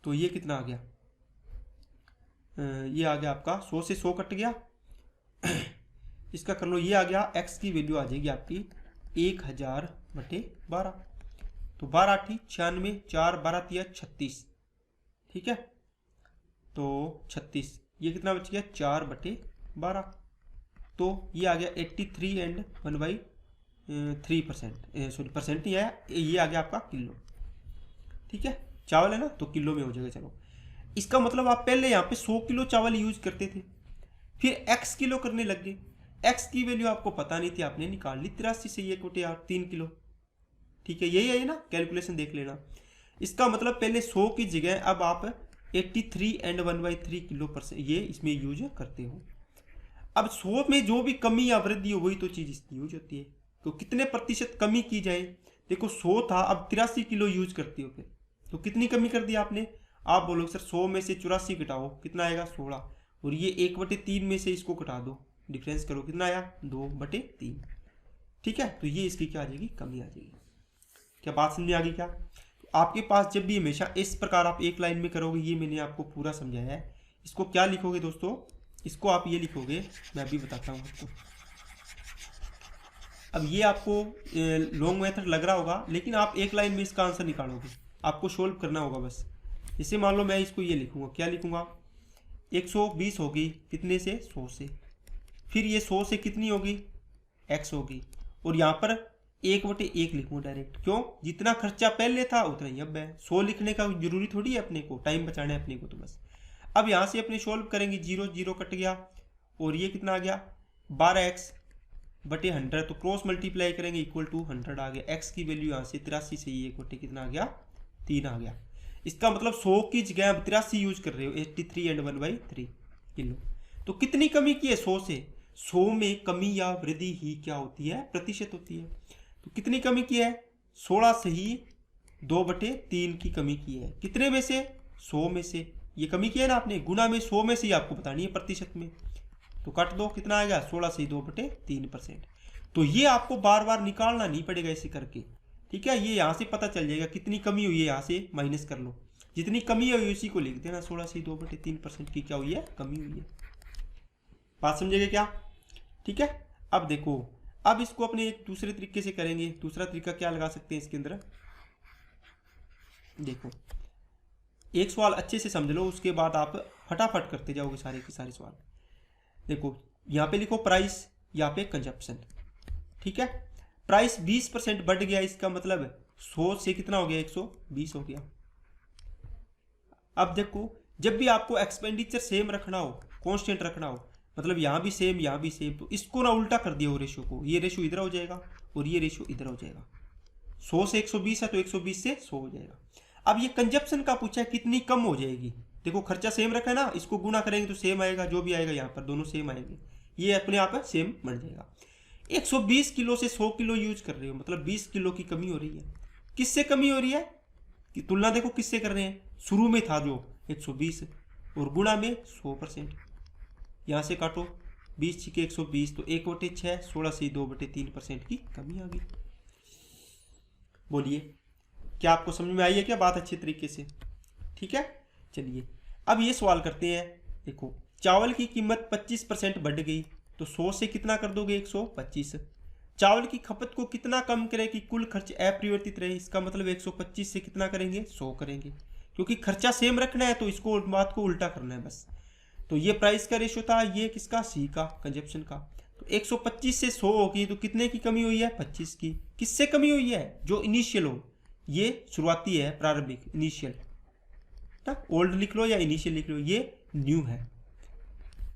तो ये कितना आ गया, ये आ गया आपका 100 से 100 कट गया इसका कर लो, ये आ गया x की वैल्यू आ जाएगी आपकी 1000/12, तो 12 8 96, 4 12 3 36, ठीक है, तो 36, ये कितना बच गया 4/12, तो ये आ गया 83 एंड 1/2, 3%, सॉरी परसेंट नहीं आया, ये आ गया आपका किलो। ठीक है, चावल है ना तो किलो में हो जाएगा। चलो, इसका मतलब आप पहले यहाँ पे 100 किलो चावल यूज करते थे, फिर x किलो करने लग गए। x की वैल्यू आपको पता नहीं थी, आपने निकाल ली 83 से 1/3 किलो। ठीक है, यही है ना, कैलकुलेशन देख लेना। इसका मतलब पहले 100 की जगह अब आप 83 एंड 1/3 किलो परसेंट ये इसमें यूज करते हो। अब 100 में जो भी कमी या वृद्धि हो वही तो चीज़ इसकी यूज होती है। तो कितने प्रतिशत कमी की जाए, देखो 100 था, अब 83 किलो यूज करते हो, फिर तो कितनी कमी कर दी आपने। आप बोलोगे सर 100 में से 84 घटाओ, कितना आएगा 16, और ये 1/3 में से इसको घटा दो, डिफरेंस करो, कितना आया 2/3। ठीक है, तो ये इसकी क्या आ जाएगी, कमी आ जाएगी। क्या बात समझ में आ गई क्या। तो आपके पास जब भी हमेशा इस प्रकार आप एक लाइन में करोगे, ये मैंने आपको पूरा समझाया है। इसको क्या लिखोगे दोस्तों, इसको आप ये लिखोगे, मैं अभी बताता हूँ आपको। अब ये आपको लॉन्ग मेथड लग रहा होगा, लेकिन आप एक लाइन में इसका आंसर निकालोगे, आपको सोल्व करना होगा बस। जैसे मान लो मैं इसको ये लिखूंगा, क्या लिखूंगा, 120 होगी कितने से, 100 से, फिर ये 100 से कितनी होगी, x होगी, और यहाँ पर 1/1 लिखूंगा डायरेक्ट। क्यों, जितना खर्चा पहले था उतना ही अब है। 100 लिखने का जरूरी थोड़ी है, अपने को टाइम बचाना है अपने को, तो बस। अब यहाँ से अपने सोल्व करेंगे, 0 0 कट गया, और ये कितना आ गया 12x/100, तो क्रॉस मल्टीप्लाई करेंगे इक्वल टू 100 आ गया। x की वैल्यू यहाँ से 83 से ये 1/3 कितना आ गया, 3 आ गया। इसका मतलब 100 की जगह अब 83 यूज कर रहे हो, 83 एंड 1/3 किलो। तो कितनी कमी की है 100 से, 100 में कमी या वृद्धि ही क्या होती है, प्रतिशत होती है। तो कितनी कमी की है, 16 से ही 2/3 की कमी की है। कितने में से, 100 में से, ये कमी की है ना आपने, गुना में 100 में से ही आपको बतानी है प्रतिशत में, तो काट दो, कितना आएगा 16 से 2/3%। तो ये आपको बार बार निकालना नहीं पड़ेगा ऐसे करके। ठीक है, ये यहाँ से पता चल जाएगा कितनी कमी हुई है, यहाँ से माइनस कर लो, जितनी कमी हुई उसी को लिख देना, 16 से 2/3% की क्या हुई है, कमी हुई है। बात समझेंगे क्या। ठीक है, अब देखो, अब इसको अपने एक दूसरे तरीके से करेंगे। दूसरा तरीका क्या लगा सकते हैं इसके अंदर, देखो एक सवाल अच्छे से समझ लो, उसके बाद आप फटाफट करते जाओगे सारे के सारे सवाल। देखो यहाँ पे लिखो प्राइस, यहाँ पे कंजप्शन। ठीक है, प्राइस 20% बढ़ गया, इसका मतलब 100 से कितना हो गया, 120 हो गया। अब देखो, जब भी आपको एक्सपेंडिचर सेम रखना हो, कांस्टेंट रखना हो, मतलब यहाँ भी सेम यहाँ भी सेम, तो इसको ना उल्टा कर दिया वो रेशियो को, ये रेशियो इधर हो जाएगा और ये रेशियो इधर हो जाएगा। 100 से 120 है तो 120 से 100 हो जाएगा। अब ये कंजप्शन का पूछा है कितनी कम हो जाएगी, देखो खर्चा सेम रखा है ना, इसको गुना करेंगे तो सेम आएगा, जो भी आएगा यहाँ पर दोनों सेम आएंगे, ये अपने आप सेम बन जाएगा। 120 किलो से 100 किलो यूज कर रहे हो, मतलब 20 किलो की कमी हो रही है। किससे कमी हो रही है कि तुलना देखो किससे कर रहे हैं, शुरू में था जो 120 और गुणा में 100%, यहाँ से काटो 20 छिके 120, तो 1/6, 16 से 2/3% की कमी आ गई। बोलिए क्या आपको समझ में आई है क्या बात अच्छे तरीके से। ठीक है, चलिए अब ये सवाल करते हैं। देखो चावल की कीमत 25% बढ़ गई, तो 100 से कितना कर दोगे 125। चावल की खपत को कितना कम करें कि कुल खर्च अपरिवर्तित रहे, इसका मतलब 125 से कितना करेंगे 100 करेंगे, क्योंकि खर्चा सेम रखना है तो इसको बात को उल्टा करना है बस। तो ये प्राइस का रेशियो था, ये किसका, सी का, कंजप्शन का। तो 125 से 100 होगी तो कितने की कमी हुई है, 25 की। किससे कमी हुई है, जो इनिशियल हो, ये शुरुआती है, प्रारंभिक, इनिशियल, ओल्ड लिख लो या इनिशियल लिख लो, ये न्यू है।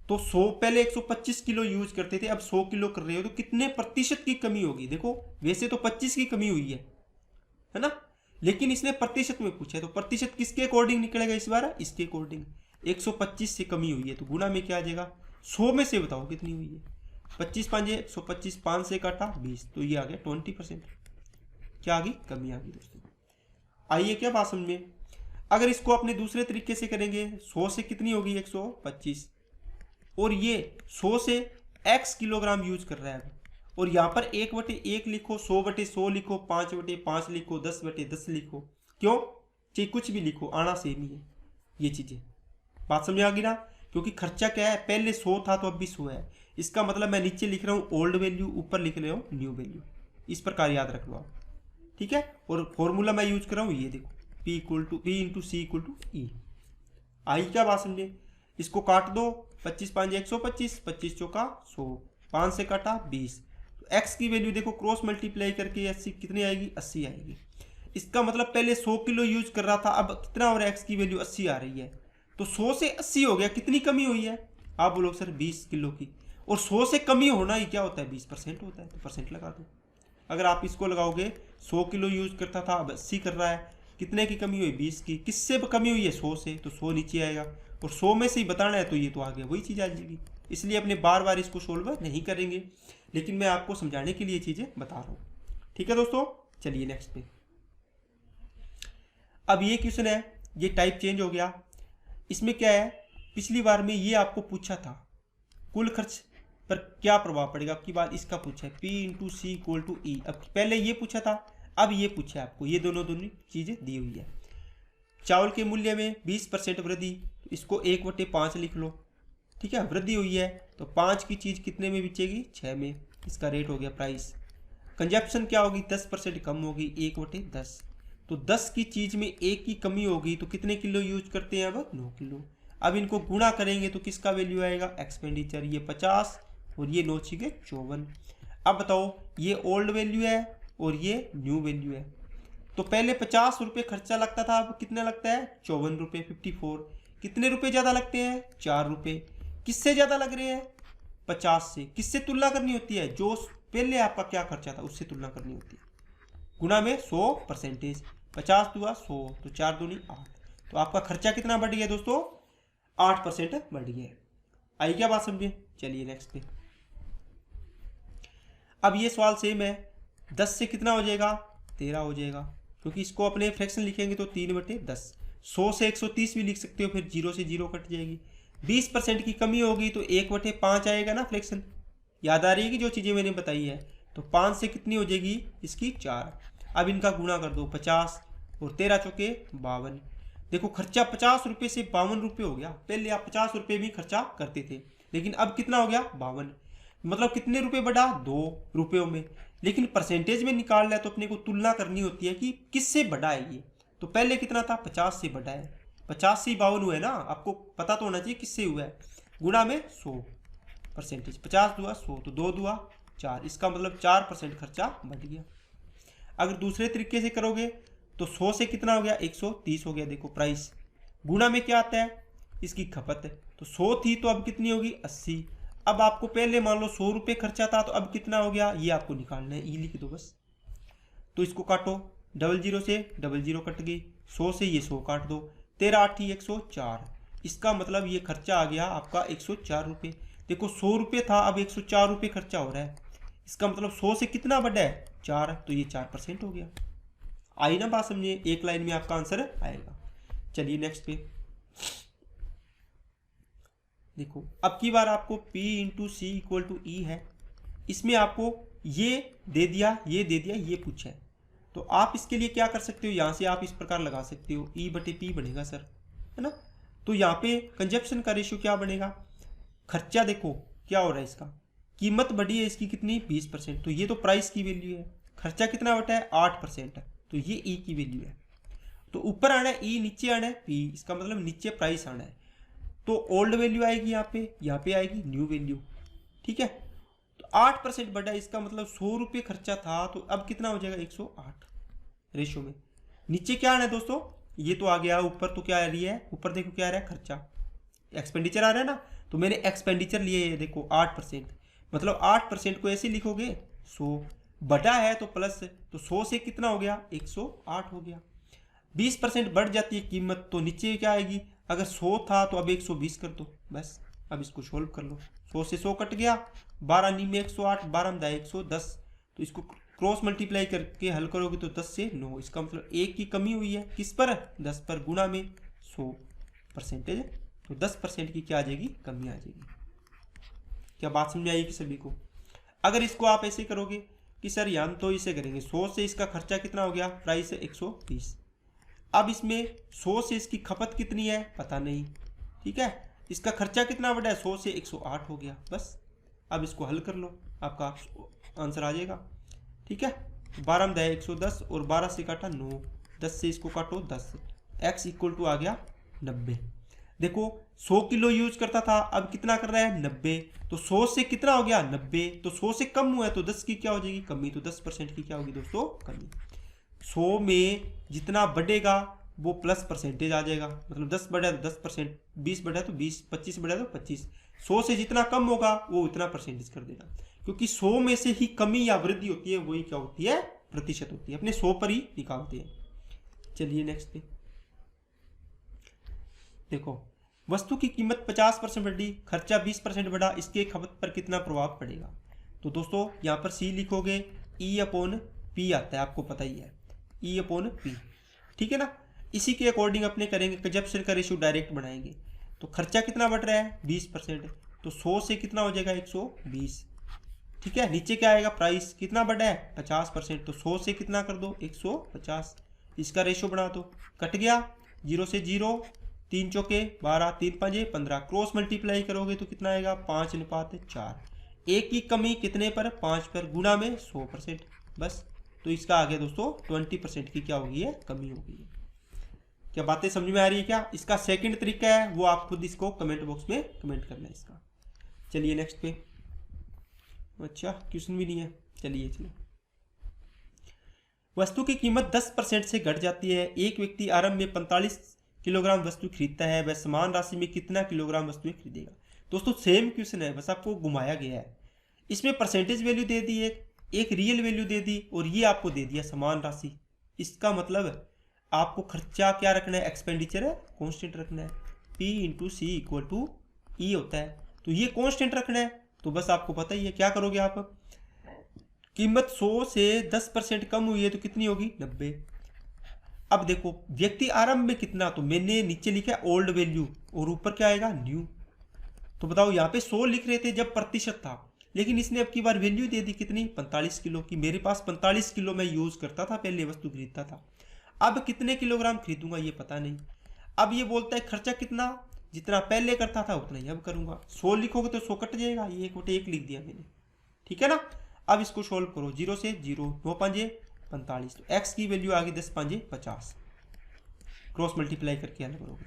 तो 100 पहले 125 किलो यूज करते थे, अब 100 किलो कर रहे हो, तो कितने प्रतिशत की कमी होगी। देखो वैसे तो 25 की कमी हुई है ना, लेकिन इसने प्रतिशत में पूछा है, तो प्रतिशत किसके अकॉर्डिंग निकलेगा इस बार, इसके अकॉर्डिंग। 125 से कमी हुई है तो गुना में क्या आ जाएगा, 100 में से बताओ कितनी हुई है, 25 5 125, 5 से काटा 20, तो ये आ गया 20%। क्या आ गई, कमी आ गई दोस्तों। आइए क्या बात समझ में। अगर इसको अपने दूसरे तरीके से करेंगे, 100 से कितनी होगी 125, और ये 100 से x किलोग्राम यूज कर रहा है, और यहाँ पर 1/1 लिखो, 100/100 लिखो, 5/5 लिखो, 10/10 लिखो, क्यों, चाहे कुछ भी लिखो, आना सेम ही है ये चीजें। बात समझ आ गई ना, क्योंकि खर्चा क्या है, पहले 100 था तो अब भी 100 है। इसका मतलब मैं नीचे लिख रहा हूँ ओल्ड वैल्यू, ऊपर लिख रहा हूँ न्यू वैल्यू, इस प्रकार याद रख लो आप। ठीक है, और फॉर्मूला मैं यूज कर रहा हूँ, ये देखो P × C = E। आई क्या बात समझे। इसको काट दो, 25 5 125, 25 चौका 100, 5 से काटा 20, तो एक्स की वैल्यू देखो क्रॉस मल्टीप्लाई करके 80 कितनी आएगी, 80 आएगी। इसका मतलब पहले 100 किलो यूज कर रहा था, अब कितना हो रहा है, एक्स की वैल्यू 80 आ रही है, तो 100 से 80 हो गया, कितनी कमी हुई है, आप बोलोगे सर 20 किलो की। और 100 से कमी होना ही क्या होता है, 20% होता है, तो परसेंट लगा दो। अगर आप इसको लगाओगे 100 किलो यूज करता था, अब 80 कर रहा है, कितने की कमी हुई, 20 की। किससे कमी हुई है, 100 से, तो 100 नीचे आएगा, और 100 में से ही बताना है तो ये तो आ गया, वही चीज़ आ जाएगी। इसलिए अपने बार बार इसको सोल्व नहीं करेंगे, लेकिन मैं आपको समझाने के लिए चीज़ें बता रहा हूँ। ठीक है दोस्तों, चलिए नेक्स्ट पे। अब ये क्वेश्चन है, ये टाइप चेंज हो गया। इसमें क्या है, पिछली बार में ये आपको पूछा था कुल खर्च पर क्या प्रभाव पड़ेगा, अब की बात इसका पूछा है, P into C equal to E. अब पहले ये पूछा था, अब ये पूछा है आपको, ये दोनों चीज़ें दी हुई है। चावल के मूल्य में 20% वृद्धि, तो इसको 1/5 लिख लो। ठीक है, वृद्धि हुई है तो 5 की चीज़ कितने में बेचेगी, 6 में, इसका रेट हो गया प्राइस। कंजप्शन क्या होगी, 10% कम होगी, 1/10। तो 10 की चीज़ में 1 की कमी होगी, तो कितने किलो यूज करते हैं, अब 9 किलो। अब इनको गुणा करेंगे तो किसका वैल्यू आएगा, एक्सपेंडिचर, ये 50 और ये 9 छिके 54। अब बताओ, ये ओल्ड वैल्यू है और ये न्यू वैल्यू है। तो पहले 50 रुपये खर्चा लगता था, अब कितना लगता है, 54 रुपये, 54। कितने रुपए ज़्यादा लगते हैं, 4 रुपये। किससे ज़्यादा लग रहे हैं, 50 से। किससे तुलना करनी होती है, जो पहले आपका क्या खर्चा था उससे तुलना करनी होती है, गुना में 100%। 50 दुआ 100, तो 4 दूनी 8, तो आपका खर्चा कितना बढ़ गया दोस्तों, 8% बढ़ गया। आई क्या बात समझे, चलिए नेक्स्ट पे। अब ये सवाल सेम है, 10 से कितना हो जाएगा, 13 हो जाएगा, क्योंकि इसको अपने फ्रैक्शन लिखेंगे तो 3/10। 100 से 130 भी लिख सकते हो, फिर 0 से 0 कट जाएगी। 20% की कमी होगी तो 1/5 आएगा ना फ्रैक्शन, याद आ रही है कि जो चीज़ें मैंने बताई है। तो 5 से कितनी हो जाएगी, इसकी 4। अब इनका गुणा कर दो, 50 और 13 चौके 52। देखो खर्चा 50 रुपये से 52 रुपये हो गया। पहले आप 50 रुपये भी खर्चा करते थे, लेकिन अब कितना हो गया, 52। मतलब कितने रुपए बढ़ा, 2 रुपयों में। लेकिन परसेंटेज में निकाल लिया तो अपने को तुलना करनी होती है कि किससे बढ़ा है ये। तो पहले कितना था, 50 से बढ़ा है, 50 से 52 हुआ है ना, आपको पता तो होना चाहिए किससे हुआ है। गुणा में 100%, 50 दुआ 100, तो 2 दुआ 4, इसका मतलब 4% खर्चा बढ़ गया। अगर दूसरे तरीके से करोगे तो 100 से कितना हो गया, 130 हो गया। देखो प्राइस, गुणा में क्या आता है, इसकी खपत है। तो 100 थी तो अब कितनी होगी, 80। अब आपको पहले मान लो 100 रुपये खर्चा था, तो अब कितना हो गया, ये आपको निकालना है, ई लिख दो बस। तो इसको काटो, 00 से 00 कट गई, 100 से ये 100 काट दो, 13 8 104। इसका मतलब ये खर्चा आ गया आपका 104 रुपये। देखो 100 रुपये था, अब 104 रुपये खर्चा हो रहा है। इसका मतलब 100 से कितना बढ़ा है, 4, तो ये 4% हो गया। आई ना बात समझिए, एक लाइन में आपका आंसर आएगा। चलिए नेक्स्ट पे देखो, अब की बार आपको P into C equal to E है। इसमें आपको ये दे दिया, ये दे दिया, ये पूछा है, तो आप इसके लिए क्या कर सकते हो, यहाँ से आप इस प्रकार लगा सकते हो, E/P बनेगा सर, है ना। तो यहाँ पे कंजप्शन का रेशियो क्या बनेगा, खर्चा देखो क्या हो रहा है, इसका कीमत बढ़ी है इसकी कितनी, 20%। तो ये तो प्राइस की वैल्यू है, खर्चा कितना बटा है, 8%, तो ये E की वैल्यू है। तो ऊपर आना है E, नीचे आना है P, इसका मतलब नीचे प्राइस आना है। तो ओल्ड वैल्यू आएगी यहाँ पे आएगी न्यू वैल्यू। ठीक है, तो 8% बढ़ा, इसका मतलब 100 रुपये खर्चा था, तो अब कितना हो जाएगा, 108 रेशो में। नीचे क्या आना है दोस्तों, ये तो आ गया, ऊपर तो क्या आ रही है, ऊपर देखो क्या आ रहा है, खर्चा, एक्सपेंडिचर आ रहा है ना। तो मैंने एक्सपेंडिचर लिए है, देखो 8%, मतलब 8% को ऐसे लिखोगे, 100 बढ़ा है तो प्लस, तो 100 से कितना हो गया, 108 हो गया। 20% बढ़ जाती है कीमत, तो नीचे क्या आएगी, अगर 100 था तो अब 120 कर दो बस। अब इसको सोल्व कर लो, 100 से 100 कट गया, 12 नी में 108, 12 में 110, तो इसको क्रॉस मल्टीप्लाई करके हल करोगे तो 10 से 9, इसका मतलब 1 की कमी हुई है, किस पर, 10 पर, गुणा में 100%, तो 10% की क्या आ जाएगी, कमी आ जाएगी। क्या बात समझ आएगी सभी को। अगर इसको आप ऐसे करोगे कि सर यहाँ तो इसे करेंगे, 100 से इसका खर्चा कितना हो गया, प्राइस है 120। अब इसमें 100 से इसकी खपत कितनी है, पता नहीं। ठीक है, इसका खर्चा कितना बढ़ा है, 100 से 108 हो गया बस। अब इसको हल कर लो, आपका आंसर आ जाएगा। ठीक है, 12 में 110 और 12 से काटा 9, 10 से इसको काटो 10, x इक्वल टू आ गया 90। देखो 100 किलो यूज करता था, अब कितना कर रहा है 90, तो 100 से कितना हो गया 90, तो 100 से कम हुआ है तो 10 की क्या हो जाएगी कमी, तो 10% की क्या होगी दोस्तों कमी। 100 में जितना बढ़ेगा वो प्लस परसेंटेज आ जाएगा, मतलब 10 बढ़ा तो 10%, 20 बढ़ा तो 20, 25 बढ़ा तो 25। 100 से जितना कम होगा वो उतना परसेंटेज कर देगा, क्योंकि 100 में से ही कमी या वृद्धि होती है, वही क्या होती है प्रतिशत होती है, अपने 100 पर ही निकालते हैं। चलिए नेक्स्ट पे देखो, वस्तु की कीमत 50% बढ़ी, खर्चा 20% बढ़ा, इसके खपत पर कितना प्रभाव पड़ेगा। तो दोस्तों यहाँ पर सी लिखोगे, E/P आता है, आपको पता ही है E/P, ठीक है ना। इसी के अकॉर्डिंग अपने करेंगे, कंजप्शन का रेशियो डायरेक्ट बनाएंगे। तो खर्चा कितना बढ़ रहा है 20%, तो 100 से कितना हो जाएगा 120, ठीक है। नीचे क्या आएगा प्राइस कितना बढ़ा है 50%, तो 100 से कितना कर दो 150, इसका रेशियो बना दो, कट गया 0 से 0, 3 चौके 12, 3 पंजे 15, क्रॉस मल्टीप्लाई करोगे तो कितना आएगा 5:4। एक की कमी कितने पर 5 पर, गुणा में 100%, बस। तो इसका आ गया दोस्तों 20% की क्या होगी है कमी होगी है। क्या बातें समझ में आ रही है क्या। इसका सेकंड तरीका है वो आप खुद इसको कमेंट बॉक्स में कमेंट करना है इसका। चलिए नेक्स्ट पे, अच्छा क्वेश्चन भी नहीं है, चलिए। वस्तु की कीमत 10% से घट जाती है, एक व्यक्ति आरंभ में 45 किलोग्राम वस्तु खरीदता है, वह समान राशि में कितना किलोग्राम वस्तुएं खरीदेगा। दोस्तों सेम क्वेश्चन है, बस आपको घुमाया गया है। इसमें परसेंटेज वैल्यू दे दी, एक रियल वैल्यू दे दी, और ये आपको दे दिया समान राशि। इसका मतलब आपको खर्चा क्या रखना है, एक्सपेंडिचर है कॉन्स्टेंट रखना है, P/C = E होता है, तो ये कॉन्स्टेंट रखना है। तो बस आपको पता ही है क्या करोगे आप, कीमत 100 से 10% कम हुई है तो कितनी होगी 90। अब देखो व्यक्ति आरंभ में कितना, तो मैंने नीचे लिखा है ओल्ड वैल्यू और ऊपर क्या आएगा न्यू। तो बताओ यहाँ पे 100 लिख रहे थे जब प्रतिशत था, लेकिन इसने अब की बार वैल्यू दे दी कितनी 45 किलो की। मेरे पास 45 किलो मैं यूज करता था पहले, वस्तु खरीदता था, अब कितने किलोग्राम खरीदूंगा ये पता नहीं। अब ये बोलता है खर्चा कितना, जितना पहले करता था उतना ही अब करूंगा। 100 लिखोगे तो 100 कट जाएगा, ये 1/1 लिख दिया मैंने, ठीक है ना। अब इसको सोल्व करो, 0 से 0, 9 पंजे 45, तो x की वैल्यू आ गई 10 पंजे 50, क्रॉस मल्टीप्लाई करके हल करोगे,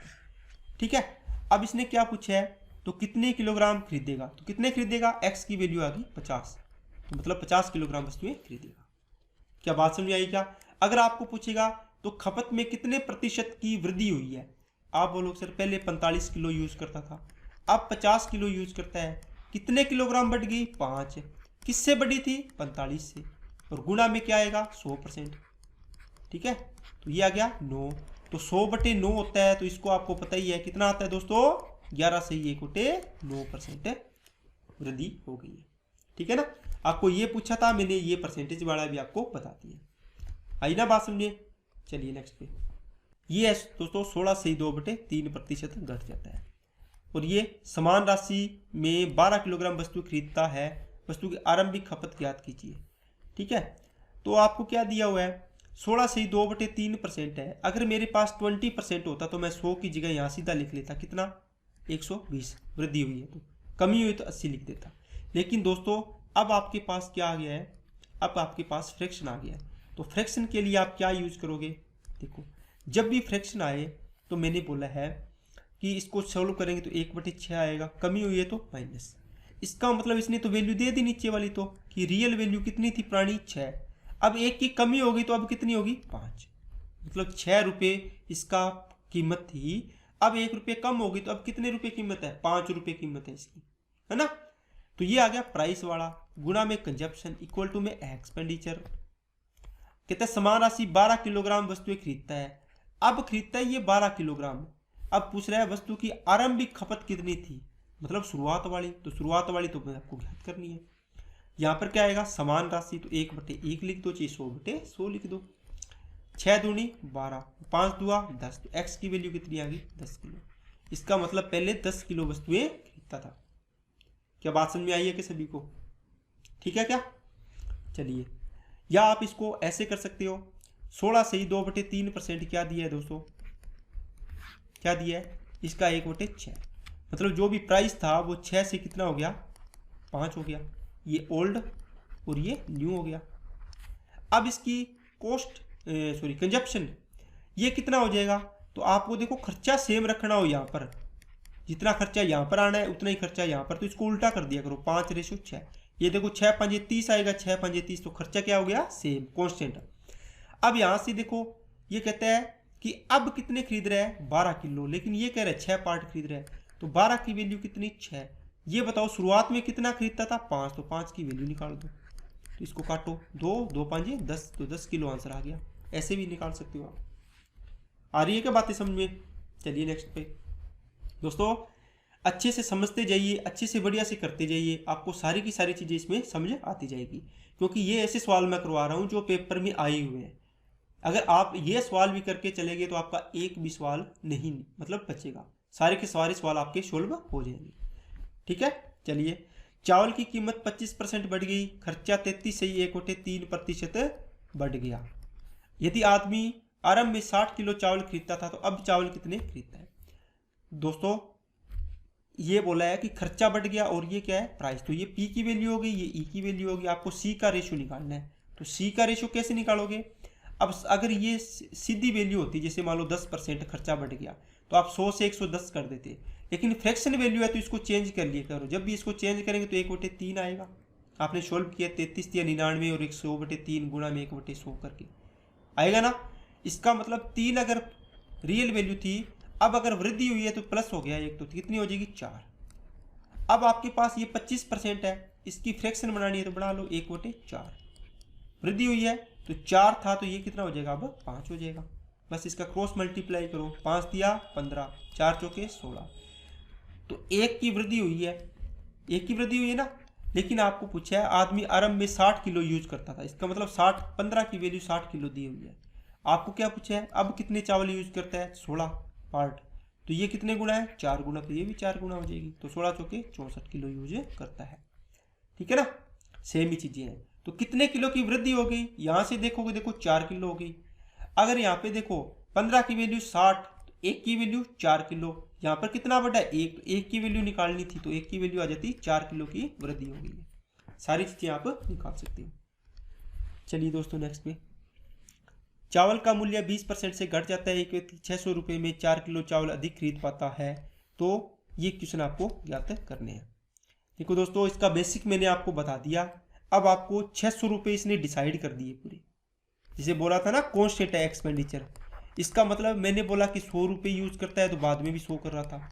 ठीक है। अब इसने क्या पूछा है, तो कितने किलोग्राम खरीदेगा, तो कितने खरीदेगा, x की वैल्यू आ गई 50, तो मतलब 50 किलोग्राम वस्तुएं खरीदेगा। क्या बात समझ आई क्या। अगर आपको पूछेगा तो खपत में कितने प्रतिशत की वृद्धि हुई है, आप बोलोगे सर पहले 45 किलो यूज करता था, अब 50 किलो यूज करता है, कितने किलोग्राम बढ़ गई 5, किससे बढ़ी थी 45 से, और गुणा में क्या आएगा 100%, ठीक है। तो ये आ गया 9, तो 100/9 होता है, तो इसको आपको पता ही है कितना आता है दोस्तों 11 से 1/9% वृद्धि हो गई है, ठीक है ना। आपको ये पूछा था मैंने, ये परसेंटेज वाला भी आपको बता दिया, आई ना बात समझिए। चलिए नेक्स्ट पे, ये है दोस्तों 16 से 2/3% घट जाता है, और ये समान राशि में 12 किलोग्राम वस्तु खरीदता है, वस्तु की आरंभिक खपत ज्ञात कीजिए, ठीक है। तो आपको क्या दिया हुआ है 16 से 2/3% है। अगर मेरे पास 20% होता तो मैं 100 की जगह यहाँ सीधा लिख लेता कितना 120, वृद्धि हुई है तो, कमी हुई तो 80 लिख देता। लेकिन दोस्तों अब आपके पास क्या आ गया है, अब आपके पास फ्रैक्शन आ गया है, तो फ्रैक्शन के लिए आप क्या यूज करोगे। देखो जब भी फ्रैक्शन आए तो मैंने बोला है कि इसको सॉल्व करेंगे तो 1/6 आएगा, कमी हुई है तो माइनस। इसका मतलब इसने तो वैल्यू दे दी नीचे वाली, तो कि रियल वैल्यू कितनी थी पुरानी 6, अब 1 की कमी होगी तो अब कितनी होगी 5, मतलब 6 रुपये इसका कीमत थी, अब 1 रुपये कम होगी तो अब कितने रुपये कीमत है 5 रुपये कीमत है इसकी, है ना। तो ये आ गया प्राइस वाला, गुणा में कंजप्शन इक्वल टू में एक्सपेंडिचर। कहते हैं समान राशि 12 किलोग्राम वस्तुएं खरीदता है, अब खरीदता है ये 12 किलोग्राम, अब पूछ रहा है वस्तु की आरंभिक खपत कितनी थी, मतलब शुरुआत वाली, तो शुरुआत वाली तो आपको ज्ञात करनी है। यहाँ पर क्या आएगा समान राशि, तो 1/1 लिख दो, चाहिए 100/100 लिख दो, 6 दूनी 12, 5 दुआ 10, तो x की वैल्यू कितनी आ गई 10 किलो। इसका मतलब पहले 10 किलो वस्तुएं खरीदता था। क्या बात समझ में आई है कि सभी को, ठीक है क्या। चलिए, या आप इसको ऐसे कर सकते हो, 16 से 2/3% क्या दिया है दोस्तों, क्या दिया है इसका 1/6, मतलब जो भी प्राइस था वो 6 से कितना हो गया 5 हो गया, ये ओल्ड और ये न्यू हो गया। अब इसकी कॉस्ट कंजप्शन ये कितना हो जाएगा, तो आपको देखो खर्चा सेम रखना हो यहाँ पर, जितना खर्चा यहाँ पर आना है उतना ही खर्चा यहाँ पर, तो इसको उल्टा कर दिया करो, 5:6। ये देखो 6 5 30 आएगा, 6 5 30, तो खर्चा क्या हो गया, सेम कॉन्स्टेंट। अब यहाँ से देखो ये कहता है कि अब कितने खरीद रहे हैं, 12 किलो, लेकिन ये कह रहे हैं 6 पार्ट खरीद रहे हैं, तो 12 की वैल्यू कितनी, 6। ये बताओ शुरुआत में कितना खरीदता था, 5, तो 5 की वैल्यू निकाल दो, तो इसको काटो, 2 2 5 10, तो 10 किलो आंसर आ गया। ऐसे भी निकाल सकते हो आप। आ रही है क्या बातें समझ में? चलिए नेक्स्ट पे दोस्तों, अच्छे से समझते जाइए, अच्छे से बढ़िया से करते जाइए, आपको सारी की सारी चीज़ें इसमें समझ आती जाएगी, क्योंकि ये ऐसे सवाल मैं करवा रहा हूँ जो पेपर में आए हुए हैं। अगर आप ये सवाल भी करके चलेंगे तो आपका एक भी सवाल नहीं मतलब बचेगा, सारे के सारे सवाल आपके सोल्व हो जाएंगे। ठीक है, चलिए। चावल की कीमत 25% बढ़ गई, खर्चा 33 सही 1/3% बढ़ गया। यदि आदमी आरंभ में 60 किलो चावल खरीदता था तो अब चावल कितने खरीदता है? दोस्तों ये बोला है कि खर्चा बढ़ गया और ये क्या है, प्राइस, तो ये पी की वैल्यू हो गई, ये ई की वैल्यू होगी। आपको सी का रेशो निकालना है, तो सी का रेशो कैसे निकालोगे? अब अगर ये सीधी वैल्यू होती, जैसे मान लो 10% खर्चा बढ़ गया, तो आप 100 से 110 कर देते, लेकिन फ्रैक्शन वैल्यू है तो इसको चेंज कर लिया करो। जब भी इसको चेंज करेंगे तो 1/3 आएगा। आपने सोल्व किया 33 या 99 और 100/3 गुणा में 1/100 करके आएगा ना। इसका मतलब 3 अगर रियल वैल्यू थी, अब अगर वृद्धि हुई है तो प्लस हो गया 1, तो कितनी हो जाएगी, 4। अब आपके पास ये 25% है, इसकी फ्रैक्शन बनानी है तो बढ़ा लो 1/4। वृद्धि हुई है तो 4 था, तो ये कितना हो जाएगा, अब 5 हो जाएगा। बस इसका क्रॉस मल्टीप्लाई करो, 5 दिया 15, 4 चौके 16, तो 1 की वृद्धि हुई है, 1 की वृद्धि हुई है ना। लेकिन आपको पूछा है आदमी आरंभ में 60 किलो यूज करता था, इसका मतलब 60, 15 की वैल्यू 60 किलो दी हुई है। आपको क्या पूछा है, अब कितने चावल यूज करता है, 16 पार्ट, तो ये कितने गुना है, 4 गुना, तो ये भी 4 गुना हो जाएगी, तो 16 चौके 64 किलो यूज करता है। ठीक है ना, सेम ही चीजें हैं। तो कितने किलो की वृद्धि हो गई, यहां से देखोगे, देखो 4 किलो हो गई। अगर यहाँ पे देखो 15 की वैल्यू 60, तो 1 की वैल्यू 4 किलो, यहाँ पर कितना बढ़ा है, 1, तो 1 की वैल्यू निकालनी थी, तो 1 की वैल्यू आ जाती 4 किलो की वृद्धि हो गई है। सारी चीजें आप निकाल सकते हो। चलिए दोस्तों नेक्स्ट पे, चावल का मूल्य 20% से घट जाता है, एक व्यक्ति 600 रुपये में 4 किलो चावल अधिक खरीद पाता है, तो ये क्वेश्चन आपको ज्ञात करने हैं। देखो दोस्तों, इसका बेसिक मैंने आपको बता दिया। अब आपको 600 रुपये इसने डिसाइड कर दिए पूरे, जिसे बोला था ना कॉन्स्टेंट है एक्सपेंडिचर। इसका मतलब मैंने बोला कि 100 रुपये यूज करता है तो बाद में भी 100 कर रहा था,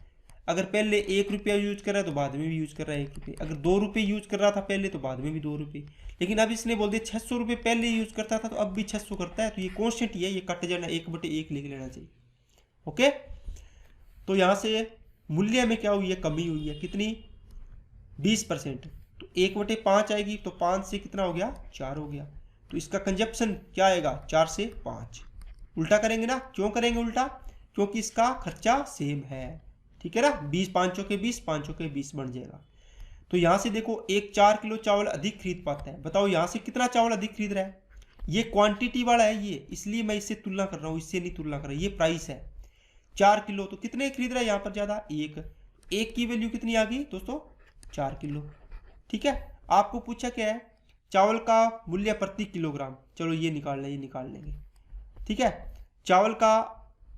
अगर पहले 1 रुपया यूज कर रहा है तो बाद में भी यूज कर रहा है 1 रुपये, अगर 2 रुपये यूज कर रहा था पहले तो बाद में भी 2 रुपये। लेकिन अब इसने बोल दिया 600 रुपये पहले यूज करता था तो अब भी 600 करता है, तो ये कॉन्स्टेंट ही है, ये कट जाना, 1/1 लिख लेना चाहिए। ओके, तो यहाँ से मूल्य में क्या हुई है, कमी हुई है, कितनी, 20%, तो 1/5 आएगी, तो 5 से कितना हो गया, 4 हो गया। तो इसका कंजप्शन क्या आएगा, 4 से 5। उल्टा करेंगे ना, क्यों करेंगे उल्टा, क्योंकि इसका खर्चा सेम है। ठीक है ना, 20 5 चौके 20, 5 चौके 20 बन जाएगा। तो यहां से देखो एक 4 किलो चावल अधिक खरीद पाता है, बताओ यहां से कितना चावल अधिक खरीद रहा है, ये क्वांटिटी वाला है ये, इसलिए मैं इससे तुलना कर रहा हूं, इससे नहीं तुलना कर रहा, ये प्राइस है 4 किलो, तो कितने खरीद रहा है यहाँ पर ज्यादा, 1 की वैल्यू कितनी आ गई दोस्तों, 4 किलो। ठीक है, आपको पूछा क्या है, चावल का मूल्य प्रति किलोग्राम, चलो ये निकाल लेंगे। ठीक है, चावल का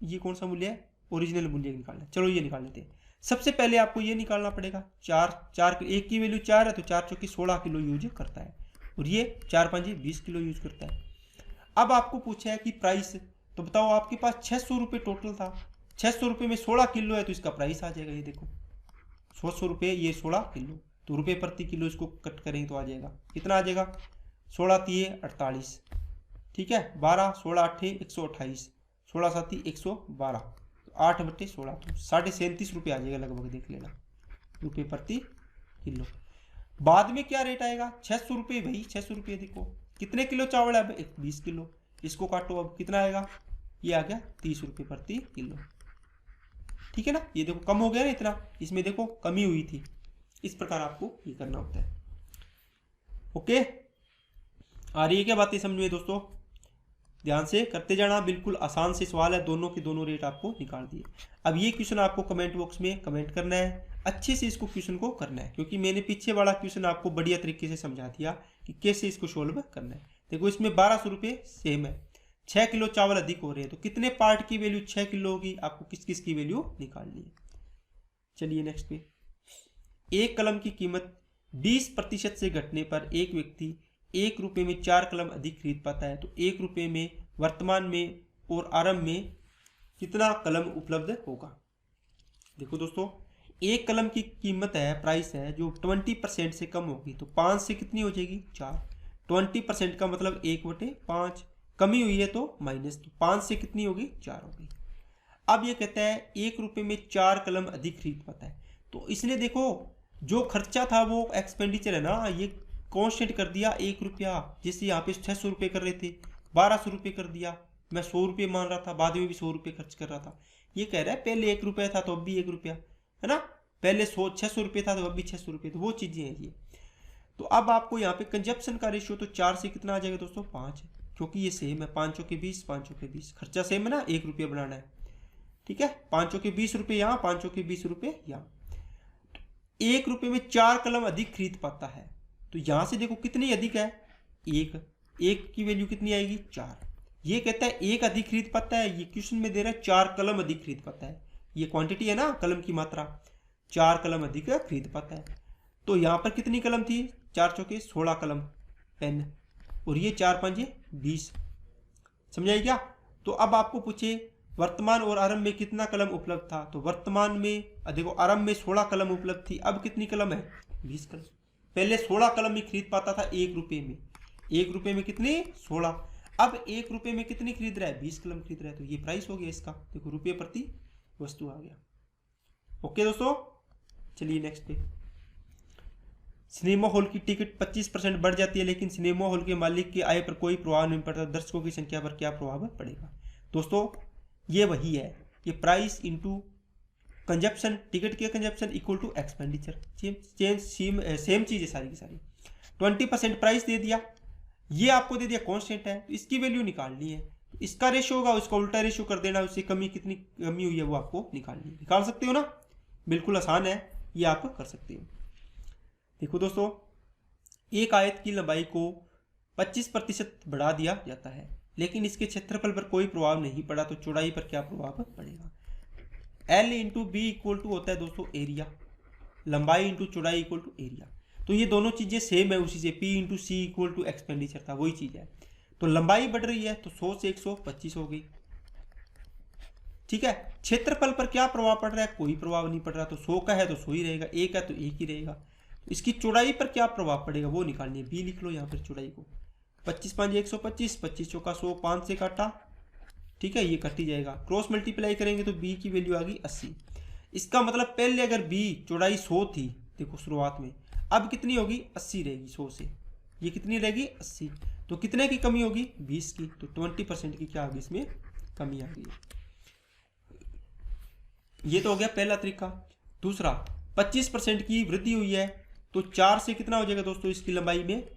ये कौन सा मूल्य है, ओरिजिनल मूल्य निकालना है, चलो ये निकाल लेते हैं। सबसे पहले आपको ये निकालना पड़ेगा, 1 की वैल्यू 4 है तो 4 चौके 16 किलो यूज करता है, और ये 4 5 20 किलो यूज करता है। अब आपको पूछा है कि प्राइस, तो बताओ आपके पास 600 रुपये टोटल था, 600 रुपये में 16 किलो है तो इसका प्राइस आ जाएगा, ये देखो 100 रुपये, ये 16 किलो, तो रुपये प्रति किलो इसको कट करेंगे तो आ जाएगा, कितना आ जाएगा, 16 3 48, ठीक है, 12 16 8 128, 16 7 112, 8/16, तो 37.5 रुपये आ जाएगा लगभग, देख लेना, रुपये प्रति किलो। बाद में क्या रेट आएगा, 600 रुपये, भाई 600 रुपये, देखो कितने किलो चावल है, अब 20 किलो, इसको काटो, अब कितना आएगा, ये आ गया 30 रुपये प्रति किलो। ठीक है ना, ये देखो कम हो गया ना इतना, इसमें देखो कमी हुई थी। इस प्रकार आपको ये करना होता है। ओके, आ रही है क्या बातें समझ में दोस्तों, ध्यान से करते जाना, बिल्कुल आसान से सवाल है, दोनों के दोनों रेट आपको निकाल दिए। अब ये क्वेश्चन आपको कमेंट बॉक्स में कमेंट करना है, अच्छे से इसको क्वेश्चन को करना है, क्योंकि मैंने पीछे वाला क्वेश्चन आपको बढ़िया तरीके से समझा दिया कि कैसे इसको सोल्व करना है। देखो इसमें 1200 रुपये सेम है, 6 किलो चावल अधिक हो रहे हैं, तो कितने पार्ट की वैल्यू 6 किलो होगी, आपको किस किस की वैल्यू निकालनी है। चलिए नेक्स्ट पे, एक कलम की कीमत 20% से घटने पर एक व्यक्ति 1 रुपये में 4 कलम अधिक खरीद पाता है, तो 1 रुपये में वर्तमान में और आरंभ में कितना कलम उपलब्ध होगा। देखो दोस्तों, एक कलम की कीमत है, प्राइस है जो 20% से कम होगी, तो 5 से कितनी हो जाएगी 4। 20% का मतलब 1/5, कमी हुई है तो माइनस, तो 5 से कितनी होगी 4 होगी। अब ये कहता है 1 रुपये में 4 कलम अधिक खरीद पाता है, तो इसने देखो जो खर्चा था वो एक्सपेंडिचर है ना, ये कॉन्स्टेंट कर दिया 1 रुपया। जैसे यहाँ पे 600 रुपये कर रहे थे, 1200 रुपये कर दिया। मैं 100 रुपये मान रहा था, बाद में भी 100 रुपये खर्च कर रहा था। ये कह रहा है पहले 1 रुपया था तो अब भी 1 रुपया है ना, पहले 600 रुपये था तो अब भी 600 रुपये, तो वो चीज़ें हैं ये। तो अब आपको यहाँ पे कंजप्शन का रेशियो तो 4 से कितना आ जाएगा दोस्तों 5, क्योंकि ये सेम है 5 के 20, 5 के 20, खर्चा सेम है ना, 1 रुपया बनाना है, ठीक है। 5 के 20 रुपये यहाँ, 5 के 20 रुपये यहाँ। 1 रुपये में 4 कलम अधिक खरीद पाता है, तो यहाँ से देखो कितनी अधिक है, एक की वैल्यू कितनी आएगी 4। ये कहता है 1 अधिक खरीद पाता है, ये क्वेश्चन में दे रहा है 4 कलम अधिक खरीद पाता है, ये क्वांटिटी है ना कलम की मात्रा, 4 कलम अधिक खरीद पाता है। तो यहाँ पर कितनी कलम थी, 4 चौके 16 कलम पेन, और ये 4 5 20, समझाइए क्या। तो अब आपको पूछे वर्तमान और आरंभ में कितना कलम उपलब्ध था, तो वर्तमान में देखो आरंभ में 16 कलम उपलब्ध थी, अब कितनी कलम है 20 कलम। पहले 16 कलम ही खरीद पाता था 1 रुपये में, 1 रुपये में कितनी 16, अब 1 रुपये में कितनी खरीद रहा है 20 कलम खरीद रहा है, तो ये प्राइस हो गया इसका, देखो रुपये प्रति वस्तु आ गया। ओके दोस्तों, चलिए नेक्स्ट पे, सिनेमा हॉल की टिकट 25% बढ़ जाती है, लेकिन सिनेमा हॉल के मालिक की आय पर कोई प्रभाव नहीं पड़ता, दर्शकों की संख्या पर क्या प्रभाव पड़ेगा। दोस्तों ये वही है, ये प्राइस इंटू कंजप्शन, टिकट के consumption equal to expenditure, same चीज़ है सारी की सारी। 20% प्राइस दे दिया, ये आपको दे दिया कांस्टेंट है, तो इसकी वैल्यू निकालनी है, इसका रेशियो होगा उसका उल्टा रेशियो कर देना, उससे कमी कितनी कमी हुई है वो आपको निकालनी है। निकाल सकते हो ना, बिल्कुल आसान है, ये आप कर सकते हो। देखो दोस्तों, एक आयत की लंबाई को 25% बढ़ा दिया जाता है, लेकिन इसके क्षेत्रफल पर कोई प्रभाव नहीं पड़ा, तो चौड़ाई पर क्या प्रभाव पड़ेगा। L into B equal to होता है दोस्तों एरिया, लंबाई इंटू चौड़ाई इक्वल टू एरिया, तो ये दोनों चीज़ें सेम है उसी से, P into C equal to expenditure था, वही चीज़ है। तो लंबाई बढ़ रही है तो 100 से 125 हो गई, ठीक है। क्षेत्रफल पर क्या प्रभाव पड़ रहा है, कोई प्रभाव नहीं पड़ रहा, तो 100 का है तो 100 ही रहेगा, 1 है तो 1 ही रहेगा। इसकी चौड़ाई पर क्या प्रभाव पड़ेगा वो निकालनी है, बी लिख लो यहाँ पर चौड़ाई को, 25 5 125, 25 चौका 100, 5 से काटा, ठीक है, ये कट ही जाएगा, क्रॉस मल्टीप्लाई करेंगे तो बी की वैल्यू आ गई 80। इसका मतलब पहले अगर बी चौड़ाई 100 थी, देखो शुरुआत में, अब कितनी होगी 80 रहेगी, 100 से ये कितनी रहेगी 80, तो कितने की कमी होगी 20 की, तो 20% की क्या आ गई इसमें कमी आ गई। ये तो हो गया पहला तरीका। दूसरा, 25% की वृद्धि हुई है, तो 4 से कितना हो जाएगा दोस्तों, इसकी लंबाई में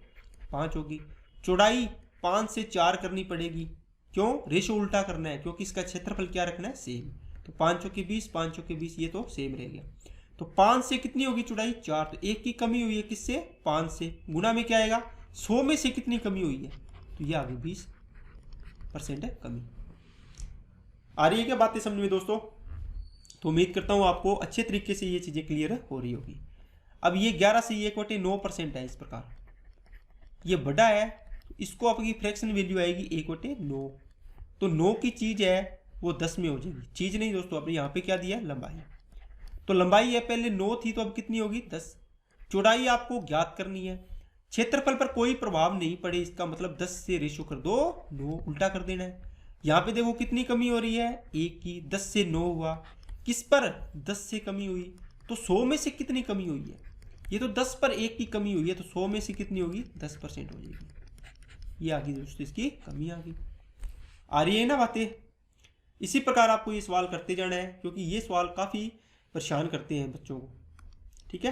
5 होगी, चौड़ाई 5 से 4 करनी पड़ेगी, क्यों, रेशो उल्टा करना है, क्योंकि इसका क्षेत्रफल क्या रखना है सेम, तो 5 के 20, 5 के 20, ये तो सेम रह गया। तो 5 से कितनी होगी चौड़ाई 4, तो 1 की कमी हुई है किससे 5 से, गुना में क्या आएगा 100 में से कितनी कमी हुई है, तो ये आ गई 20% है कमी। आ रही है क्या बातें समझ में दोस्तों। तो उम्मीद करता हूँ आपको अच्छे तरीके से ये चीज़ें क्लियर हो रही होगी। अब ये 11 से 1/9% है, इस प्रकार ये बड़ा है, इसको आपकी फ्रैक्शन वैल्यू आएगी 1/9, तो 9 की चीज़ है वो 10 में हो जाएगी, चीज़ नहीं दोस्तों, आपने यहाँ पे क्या दिया लंबाई, तो लंबाई है पहले 9 थी तो अब कितनी होगी 10, चौड़ाई आपको ज्ञात करनी है, क्षेत्रफल पर कोई प्रभाव नहीं पड़े, इसका मतलब 10 से रेशो कर दो 9, उल्टा कर देना है। यहाँ पे देखो कितनी कमी हो रही है 1 की, 10 से 9 हुआ, किस पर 10 से कमी हुई, तो 100 में से कितनी कमी हुई है, ये तो 10 पर 1 की कमी हुई है, तो 100 में से कितनी होगी 10% हो जाएगी, ये आ गई दोस्तों इसकी कमी आ गई। आ रही है ना बातें। इसी प्रकार आपको ये सवाल करते जाना है, क्योंकि ये सवाल काफ़ी परेशान करते हैं बच्चों को, ठीक है।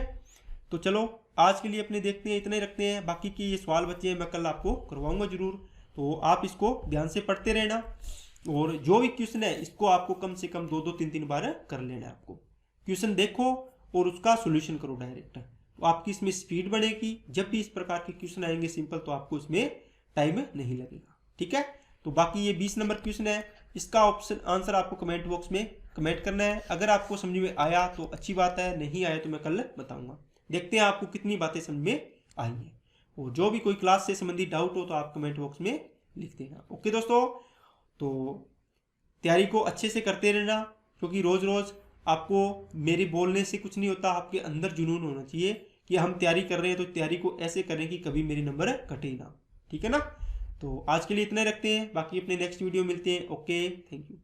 तो चलो आज के लिए अपने देखते हैं, इतने ही रखते हैं, बाकी के ये सवाल बच्चे हैं मैं कल आपको करवाऊंगा जरूर, तो आप इसको ध्यान से पढ़ते रहना, और जो भी क्वेश्चन है इसको आपको कम से कम 2-2 3-3 बार कर लेना है। आपको क्वेश्चन देखो और उसका सोल्यूशन करो डायरेक्ट, तो आपकी इसमें स्पीड बढ़ेगी, जब भी इस प्रकार के क्वेश्चन आएंगे सिंपल तो आपको इसमें टाइम नहीं लगेगा, ठीक है। तो बाकी ये 20 नंबर क्वेश्चन है, इसका ऑप्शन आंसर आपको कमेंट बॉक्स में कमेंट करना है। अगर आपको समझ में आया तो अच्छी बात है, नहीं आया तो मैं कल बताऊंगा। देखते हैं आपको कितनी बातें समझ में आई हैं। और जो भी कोई क्लास से संबंधित डाउट हो तो आप कमेंट बॉक्स में लिख देना। ओके दोस्तों, तो तैयारी को अच्छे से करते रहना, क्योंकि रोज़ रोज़ आपको मेरे बोलने से कुछ नहीं होता, आपके अंदर जुनून होना चाहिए कि हम तैयारी कर रहे हैं तो तैयारी को ऐसे करें कि कभी मेरे नंबर कटे ना। ठीक है ना। तो आज के लिए इतना रखते हैं, बाकी अपने नेक्स्ट वीडियो मिलते हैं। Okay, thank you.